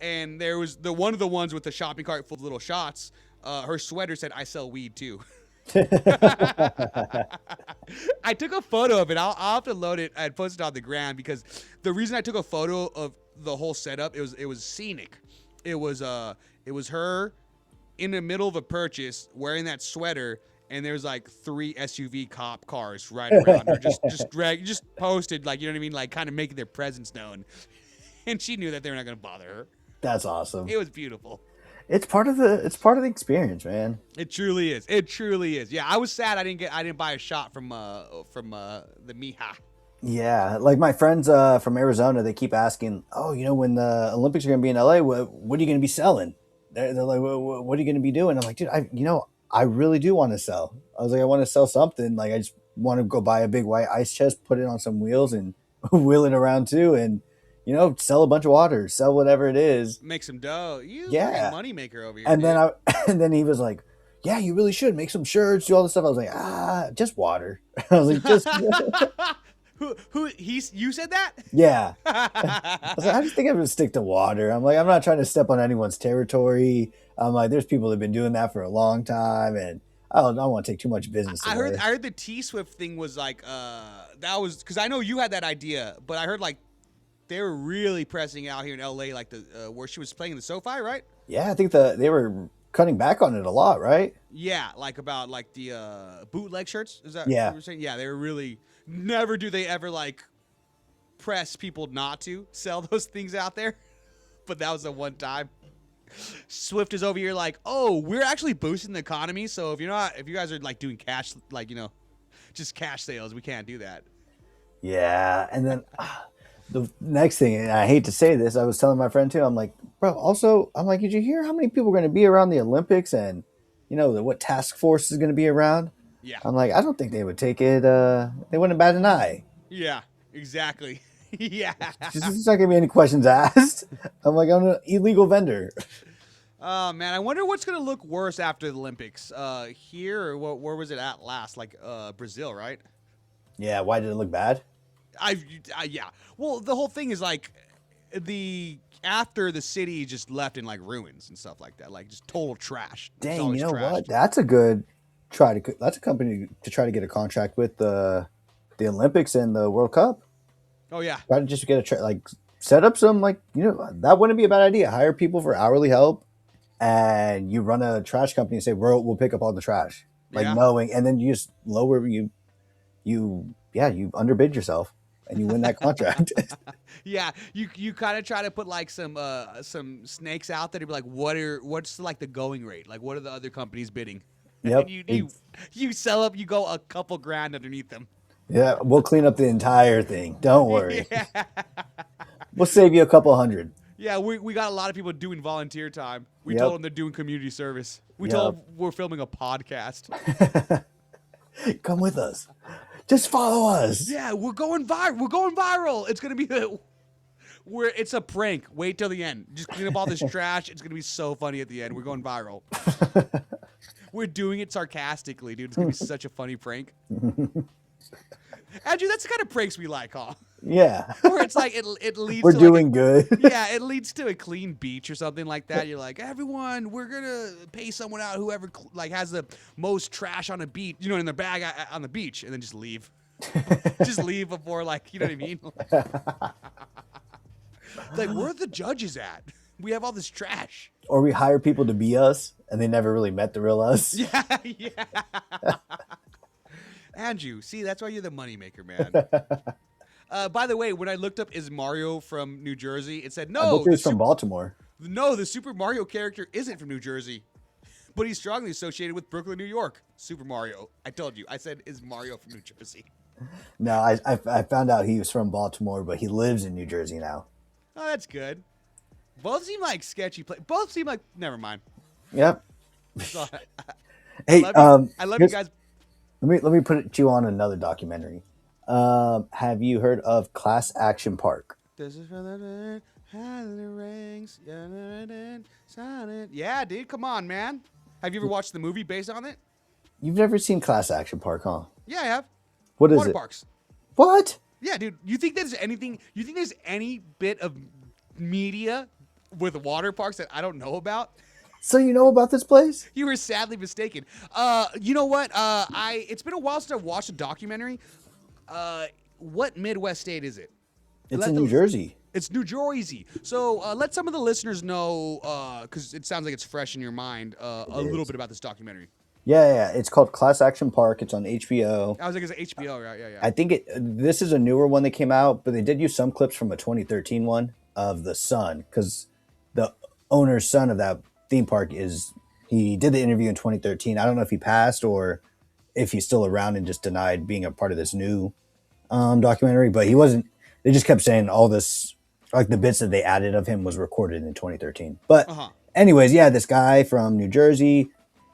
and there was one of the ones with the shopping cart full of little shots. Her sweater said "I sell weed too." I took a photo of it. I'll have to load it and post it on the gram, because the reason I took a photo of the whole setup, it was scenic. It was her in the middle of a purchase wearing that sweater, and there's like 3 SUV cop cars right around her, just posted, like, you know what I mean, like kind of making their presence known. And she knew that they were not going to bother her. That's awesome. It was beautiful. It's part of the experience, man. It truly is. It truly is. Yeah, I was sad I didn't buy a shot from the Mija. Yeah, like my friends from Arizona, they keep asking, "Oh, when the Olympics are going to be in LA, what are you going to be selling?" They're like, "What are you going to be doing?" I'm like, "Dude, I really do want to sell." I was like, "I want to sell something. Like, I just want to go buy a big white ice chest, put it on some wheels, and wheel it around too, and sell a bunch of waters, sell whatever it is, Make some dough. Yeah. Money maker over here. and dude. then and then he was like, "Yeah, you really should make some shirts, do all this stuff." I was like, just water." I was like, "Just." You said that? Yeah. I was like, I just think I'm gonna stick to water. I'm like, I'm not trying to step on anyone's territory. I'm like, there's people that have been doing that for a long time, and I don't want to take too much business I away. heard the T Swift thing was like that was because I know you had that idea, but I heard like they were really pressing out here in LA, like the where she was playing in the SoFi, right? Yeah, I think they were cutting back on it a lot, right? Yeah, like about like the bootleg shirts. Is that Yeah. what you were saying? Yeah, they were really. Never do they ever like press people not to sell those things out there, but that was the one time. Swift is over here like, oh, we're actually boosting the economy, so if you guys are like doing cash, like just cash sales, we can't do that. Yeah, and then the next thing, and I hate to say this, I was telling my friend too. I'm like, bro. Also, I'm like, did you hear how many people are going to be around the Olympics, and what task force is going to be around? Yeah. I'm like, I don't think they would take it. They wouldn't bat an eye. Yeah, exactly. Yeah. There's not gonna be any questions asked. I'm like, I'm an illegal vendor. Oh man, I wonder what's gonna look worse after the Olympics. Here or where was it at last? Like Brazil, right? Yeah, why did it look bad? Yeah. Well, the whole thing is like after the city just left in like ruins and stuff like that, like just total trash. It's Dang, always you know trashed. what? That's a company to try to get a contract with the Olympics and the World Cup. Oh yeah. Try to just get set up some that wouldn't be a bad idea. Hire people for hourly help, and you run a trash company and say we'll pick up all the trash, Yeah. knowing, and then you just lower you underbid yourself and you win that contract. Yeah, you kind of try to put like some snakes out there to be like, what's like the going rate? Like, what are the other companies bidding? Yep. And you sell up, you go a couple grand underneath them. Yeah, we'll clean up the entire thing. Don't worry. Yeah. We'll save you a couple hundred. Yeah, we got a lot of people doing volunteer time. We Yep. told them they're doing community service. We Yep. told them we're filming a podcast. Come with us. Just follow us. Yeah, we're going viral. We're going viral. It's gonna be it's a prank. Wait till the end. Just clean up all this trash. It's gonna be so funny at the end. We're going viral. We're doing it sarcastically, dude. It's gonna be such a funny prank. Andrew, that's the kind of pranks we like, huh? Yeah. Where it's like it leads We're to doing like good. yeah, it leads to a clean beach or something like that. You're like, everyone, we're gonna pay someone out whoever like has the most trash on a beach, in their bag on the beach, and then just leave. Just leave before, like, you know what I mean? Like, where are the judges at? We have all this trash. Or we hire people to be us, and they never really met the real us. Yeah, yeah. Andrew, see, that's why you're the moneymaker, man. By the way, when I looked up is Mario from New Jersey, it said I no. booked it from Baltimore. No, the Super Mario character isn't from New Jersey, but he's strongly associated with Brooklyn, New York. Super Mario. I told you. I said is Mario from New Jersey. No, I found out he was from Baltimore, but he lives in New Jersey now. Oh, that's good. Both seem like sketchy. Both seem like never mind. Yep. So, Hey, I love you guys. Let me put you on another documentary. Have you heard of Class Action Park? This is for the rings. Yeah, dude, come on, man. Have you ever watched the movie based on it? You've never seen Class Action Park, huh? Yeah, I have. What is Water it? parks. What? Yeah, dude. You think there's any bit of media with water parks that I don't know about? So you know about this place? You were sadly mistaken. You know what? It's been a while since I watched a documentary. What Midwest state is it? It's in New Jersey. It's New Jersey. So let some of the listeners know, because it sounds like it's fresh in your mind, a little bit about this documentary. Yeah. It's called Class Action Park. It's on HBO. I was like, it's HBO, right? Yeah. I think this is a newer one that came out, but they did use some clips from a 2013 one of the son, because the owner's son of that theme park he did the interview in 2013. I don't know if he passed or if he's still around and just denied being a part of this new documentary, but he wasn't. They just kept saying all this, like the bits that they added of him was recorded in 2013. But anyways, yeah, this guy from New Jersey,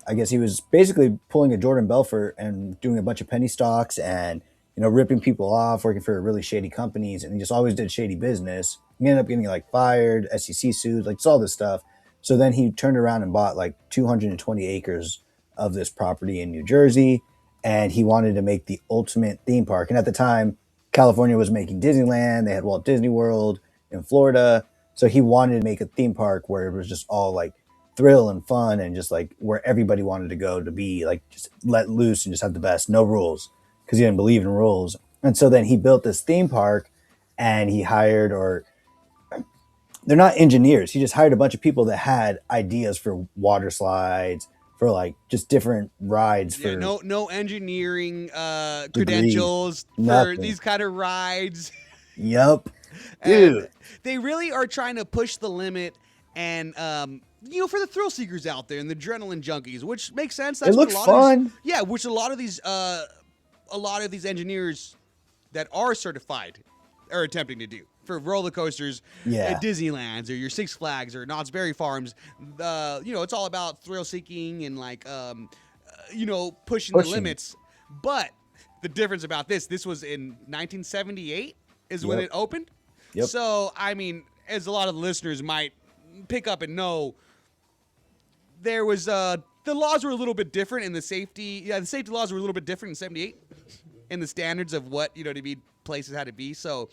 I guess he was basically pulling a Jordan Belfort and doing a bunch of penny stocks and, ripping people off, working for really shady companies. And he just always did shady business. He ended up getting like fired, SEC sued, like all this stuff. So then he turned around and bought like 220 acres of this property in New Jersey. And he wanted to make the ultimate theme park. And at the time, California was making Disneyland. They had Walt Disney World in Florida. So he wanted to make a theme park where it was just all like thrill and fun and just like where everybody wanted to go to be like just let loose and just have the best, no rules, because he didn't believe in rules. And so then he built this theme park and he hired, or they're not engineers. He just hired a bunch of people that had ideas for water slides, for like just different rides. For no engineering credentials for these kind of rides. Yep. Dude. And they really are trying to push the limit and for the thrill seekers out there and the adrenaline junkies, which makes sense. That's it looks what fun. Which a lot of these engineers that are certified are attempting to do for roller coasters at Disneyland's or your Six Flags or Knott's Berry Farms. It's all about thrill seeking and like pushing the limits. But the difference about this was in 1978 is when it opened. Yep. So I mean, as a lot of the listeners might pick up and know, there was the laws were a little bit different in the safety laws were a little bit different in 78 in the standards of what places had to be. So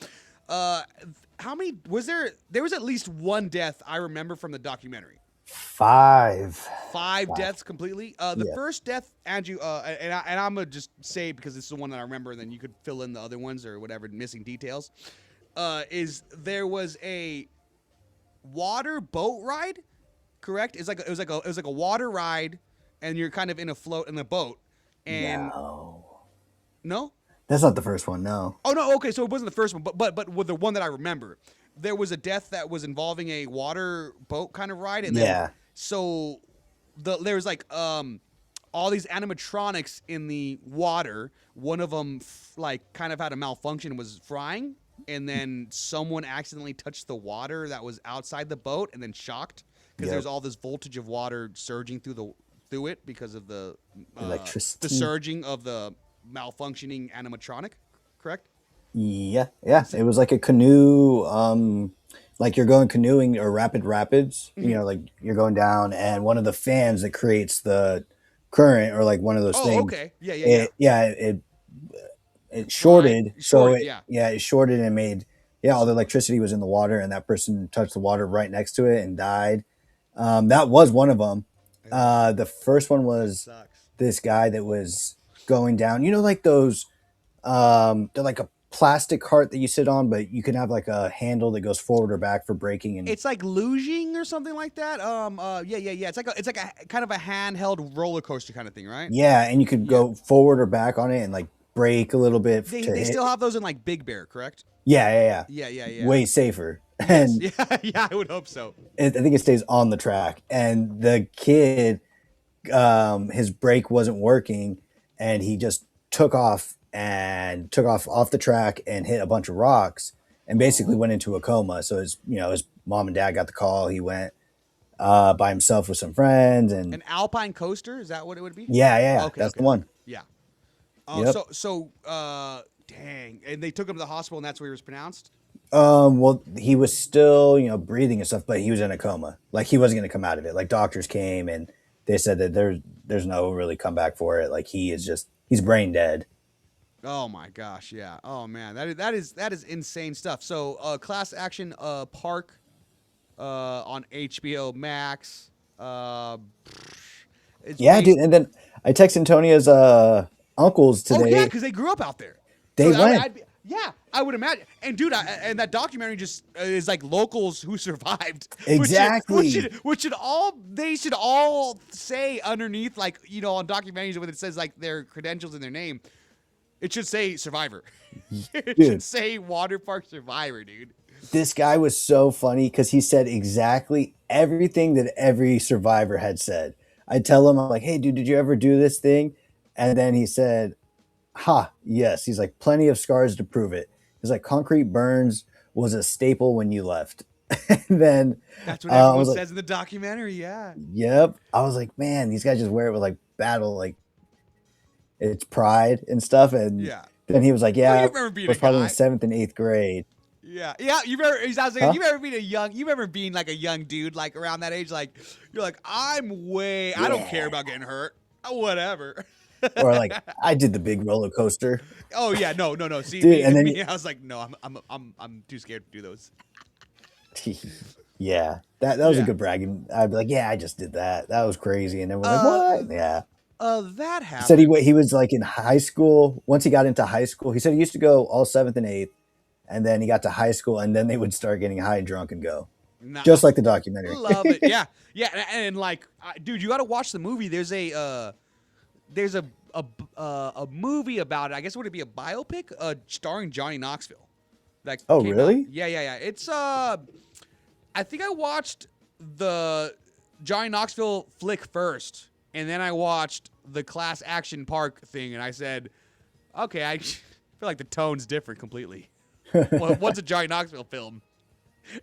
how many was there was at least one death I remember from the documentary. Five deaths completely. The first death, Andrew, and I'm gonna just say it because this is the one that I remember, and then you could fill in the other ones or whatever missing details. Is there was a water boat ride, correct? It was like a water ride, and you're kind of in a float in a boat. And no, that's not the first one. No. Oh no. Okay, so it wasn't the first one, but with the one that I remember, there was a death that was involving a water boat kind of ride, and then so there was like all these animatronics in the water. One of them like kind of had a malfunction, was frying. and then someone accidentally touched the water that was outside the boat and then shocked because there's all this voltage of water surging through it because of the electricity, the surging of the malfunctioning animatronic, correct? Yeah. It was like a canoe, like you're going canoeing or rapid rapids. You know, like you're going down, and one of the fans that creates the current, or like one of those things. Okay. Yeah. It shorted. Shorted, It shorted and made all the electricity was in the water, and that person touched the water right next to it and died. That was one of them. The first one was this guy that was going down. You know, like those. They're like a plastic cart that you sit on, but you can have like a handle that goes forward or back for braking. And it's like luging or something like that. Yeah. It's like a kind of a handheld roller coaster kind of thing, right? yeah, and you could go forward or back on it and like brake a little bit. They still have those in like Big Bear, correct? Yeah. Yeah. Way safer. Yes. And Yeah, I would hope so. I think it stays on the track. And the kid, his brake wasn't working, and he just took off off the track and hit a bunch of rocks and basically went into a coma. So his mom and dad got the call. He went by himself with some friends. And An alpine coaster, is that what it would be? yeah, Okay, that's the one. Yeah. Yep. Dang. And they took him to the hospital, and that's where he was pronounced? Well, he was still, breathing and stuff, but he was in a coma. Like, he wasn't going to come out of it. Like, doctors came and they said that there's no really comeback for it. Like, he's brain dead. Oh my gosh, yeah. Oh man, that is insane stuff. So, Class Action Park on HBO Max. Dude. And then I texted Antonia's uncles today. Oh yeah, because they grew up out there. They So went. I would imagine. And dude, and that documentary just is like locals who survived. Exactly. Which should all say underneath, like, on documentaries when it says like their credentials in their name, it should say survivor. It should say water park survivor, dude. This guy was so funny because he said exactly everything that every survivor had said. I tell him, I'm like, hey, dude, did you ever do this thing? And then he said, yes. He's like, plenty of scars to prove it. He's like, concrete burns was a staple when you left. And then that's what everyone says in the documentary. Yeah. Yep. I was like, man, these guys just wear it with like battle, like it's pride and stuff. And then he was like, yeah, it was probably in 7th and 8th grade. Yeah. You remember? I was like, you remember being like a young dude, like around that age, like you're like, I don't care about getting hurt, whatever. Or like, I did the big roller coaster. Oh yeah, no. See, dude, and then I was like, no, I'm too scared to do those. Yeah, that was a good bragging. I'd be like, yeah, I just did that. That was crazy. And then we're like, what? Yeah. That happened. He said he was like in high school. Once he got into high school, he said he used to go all 7th and 8th, and then he got to high school, and then they would start getting high and drunk and go. Just like the documentary. Love it. Yeah. And like, dude, you got to watch the movie. There's a movie about it. I guess would it be a biopic? Starring Johnny Knoxville. Oh, really? Yeah. It's I think I watched the Johnny Knoxville flick first, and then I watched the Class Action Park thing, and I said, okay, I feel like the tone's different completely. One's a Johnny Knoxville film,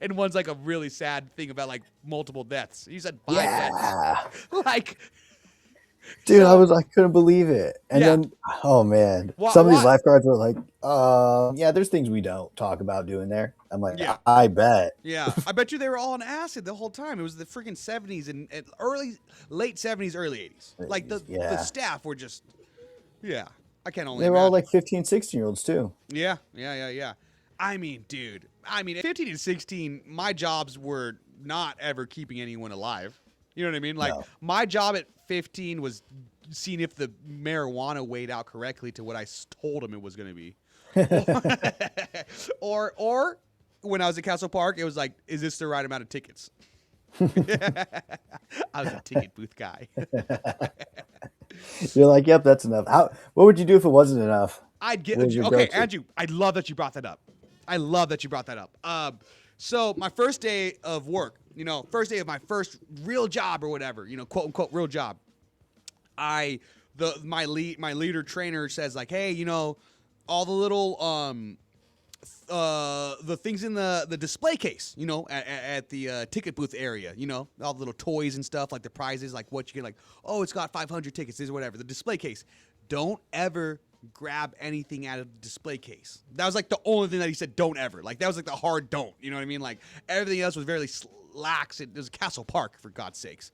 and one's like a really sad thing about like multiple deaths. You said 5 deaths. Like, dude, I couldn't believe it. And then, oh man, some of these lifeguards were like, there's things we don't talk about doing there. I'm like, I bet. Yeah, I bet you they were all on acid the whole time. It was the freaking 70s and late 70s, early 80s. Like the staff were just, I can't only. They were all like 15, 16-year-olds too. Yeah. I mean, dude. 15 and 16, my jobs were not ever keeping anyone alive. You know what I mean? Like, my job at 15 was seeing if the marijuana weighed out correctly to what I told him it was going to be. or when I was at Castle Park, it was like, is this the right amount of tickets? I was a ticket booth guy. You're like, yep, that's enough. What would you do if it wasn't enough? Okay, Andrew, I love that you brought that up. So my first day of work, first day of my first real job or whatever, quote unquote real job. My leader trainer says like, hey, all the little the things in the display case, you know, at the ticket booth area, you know, all the little toys and stuff, like the prizes, like what you get, like, oh, it's got 500 tickets, this or whatever. The display case. Don't ever grab anything out of the display case. That was like the only thing that he said, don't ever. Like that was like the hard don't. You know what I mean? Like everything else was very lax. It was Castle Park, for God's sakes.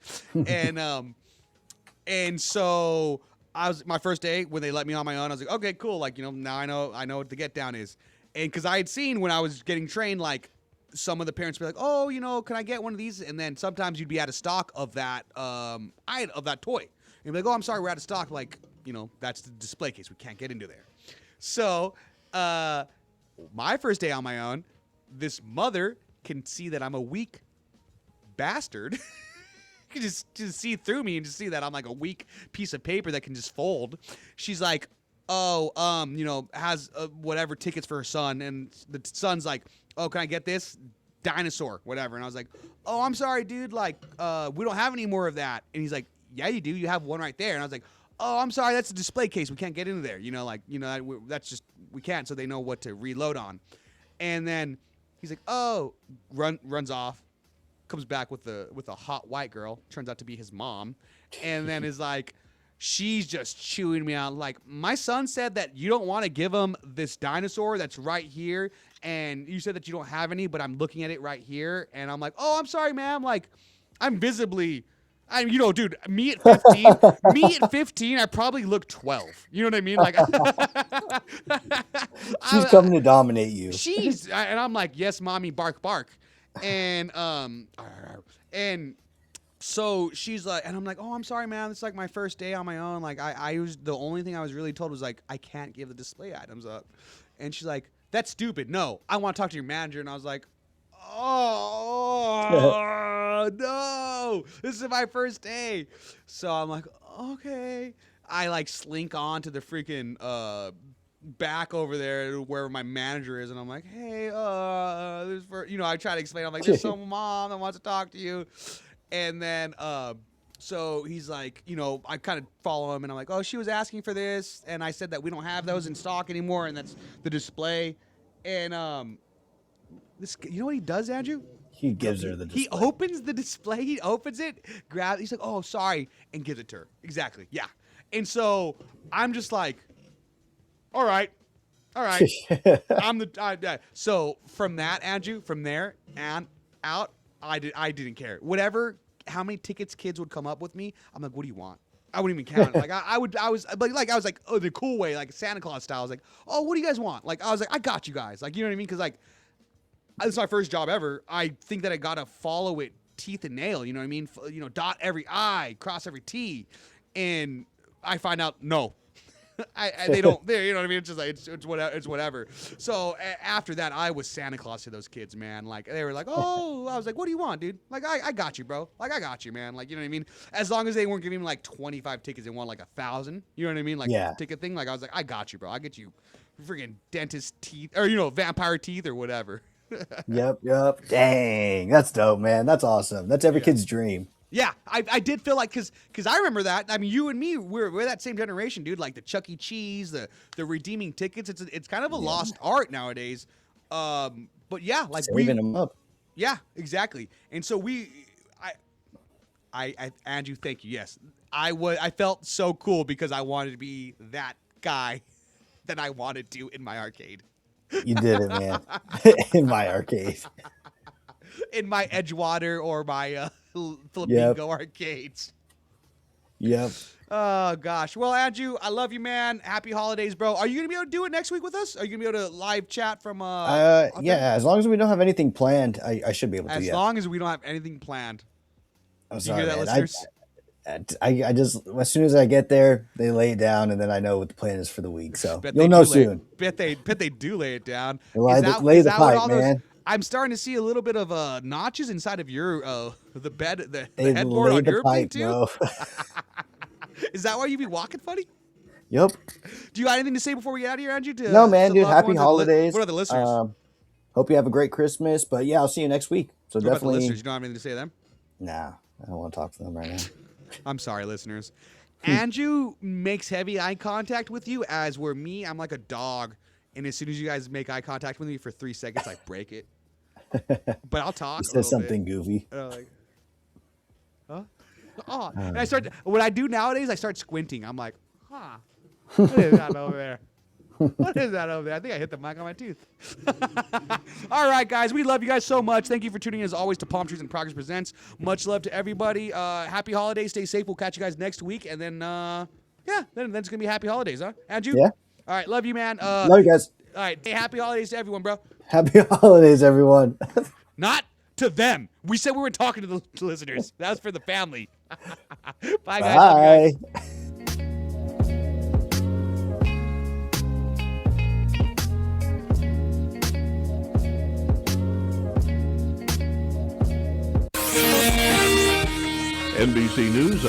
And so I was my first day when they let me on my own. I was like, okay, cool. Like, you know, now I know what the get down is. And because I had seen when I was getting trained, like some of the parents would be like, oh, you know, can I get one of these? And then sometimes you'd be out of stock of that of that toy. And you'd be like, oh, I'm sorry, we're out of stock. Like, you know, that's the display case. We can't get into there. So my first day on my own, this mother can see that I'm a weak bastard. You can just see through me and just see that I'm like a weak piece of paper that can just fold. She's like, oh, you know, has whatever tickets for her son. And the son's like, oh, can I get this? Dinosaur, whatever. And I was like, oh, I'm sorry, dude. Like, we don't have any more of that. And he's like, yeah, you do. You have one right there. And I was like, oh, I'm sorry. That's a display case. We can't get into there. You know, like, you know, that's just, we can't. So they know what to reload on. And then he's like, oh, runs off. Comes back with a hot white girl, turns out to be his mom, and then is like, she's just chewing me out. Like, my son said that you don't want to give him this dinosaur that's right here, and you said that you don't have any, but I'm looking at it right here, and I'm like, oh, I'm sorry, ma'am. Like, I'm visibly, you know, dude, me at 15, I probably look 12. You know what I mean? Like, she's coming to dominate you. And I'm like, yes, mommy, bark, bark. And so she's like, and I'm like, oh, I'm sorry, man. It's like my first day on my own. Like I was, the only thing I was really told was like, I can't give the display items up. And she's like, that's stupid. No, I want to talk to your manager. And I was like, oh no, this is my first day. So I'm like, okay. I like slink on to the freaking, back over there where my manager is, and I'm like, hey, this for, you know, I try to explain, I'm like, there's some mom that wants to talk to you. And then so he's like, you know, I kind of follow him, and I'm like, oh, she was asking for this, and I said that we don't have those in stock anymore, and that's the display. And this, you know what he does, Andrew? He gives her the display. He opens the display, he opens it, grabs, he's like, oh, sorry, and gives it to her. Exactly, yeah. And so I'm just like, all right. So from that, Andrew, from there and out, I didn't care. Whatever, how many tickets kids would come up with me, I'm like, what do you want? I wouldn't even count. Like I was like, oh, the cool way, like Santa Claus style. I was like, oh, what do you guys want? Like I was like, I got you guys. Like, you know what I mean? Because like, this is my first job ever. I think that I gotta follow it teeth and nail. You know what I mean? You know, dot every I, cross every T, and I find out no. They don't, you know what I mean? It's just like, it's whatever. So after that, I was Santa Claus to those kids, man. Like, they were like, oh, I was like, what do you want, dude? Like, I got you, bro. Like, I got you, man. Like, you know what I mean? As long as they weren't giving me like 25 tickets, they want like 1,000. You know what I mean? Like, yeah. Ticket thing. Like, I was like, I got you, bro. I'll get you freaking dentist teeth, or, you know, vampire teeth or whatever. Yep. Dang. That's dope, man. That's awesome. That's every kid's dream. Yeah, I did feel like, because I remember that. I mean, you and me, we're that same generation, dude. Like the Chuck E. Cheese, the redeeming tickets. It's kind of a lost art nowadays. But yeah, like saving them up. Yeah, exactly. And so Andrew, thank you. Yes, I felt so cool because I wanted to be that guy that I wanted to in my arcade. You did it, man. In my arcade. In my Edgewater or my Flamingo arcades. Yep. Oh gosh. Well, Andrew, I love you, man. Happy holidays, bro. Are you gonna be able to do it next week with us? Are you gonna be able to live chat from yeah, as long as we don't have anything planned, I should be able to. As long as we don't have anything planned. I'm sorry, you hear that, man. listeners? I just, as soon as I get there, they lay it down, and then I know what the plan is for the week. So you'll know soon. Bet they do lay it down. Lay the pipe, man. I'm starting to see a little bit of notches inside of your the bed, the headboard on your bed too. Is that why you be walking funny? Yep. Do you got anything to say before we get out of here, Andrew? No, man, dude. Happy holidays. What are the listeners? Hope you have a great Christmas. But yeah, I'll see you next week. So what definitely. About the listeners? You don't have anything to say to them? Nah, I don't want to talk to them right now. I'm sorry, listeners. Andrew makes heavy eye contact with you, as where me, I'm like a dog, and as soon as you guys make eye contact with me for 3 seconds, I break it. But I'll talk. He says something goofy. And I'm like, huh? Oh, and I start. What I do nowadays, I start squinting. I'm like, huh? What is that over there? What is that over there? I think I hit the mic on my tooth. All right, guys. We love you guys so much. Thank you for tuning in, as always, to Palm Trees and Progress Presents. Much love to everybody. Happy holidays. Stay safe. We'll catch you guys next week. And then, then it's going to be happy holidays, huh? Andrew? Yeah. All right. Love you, man. Love you guys. All right. Hey, happy holidays to everyone, bro. Happy holidays, everyone. Not to them. We said we were talking to the listeners. That was for the family. Bye, guys. Love you guys. Bye. NBC News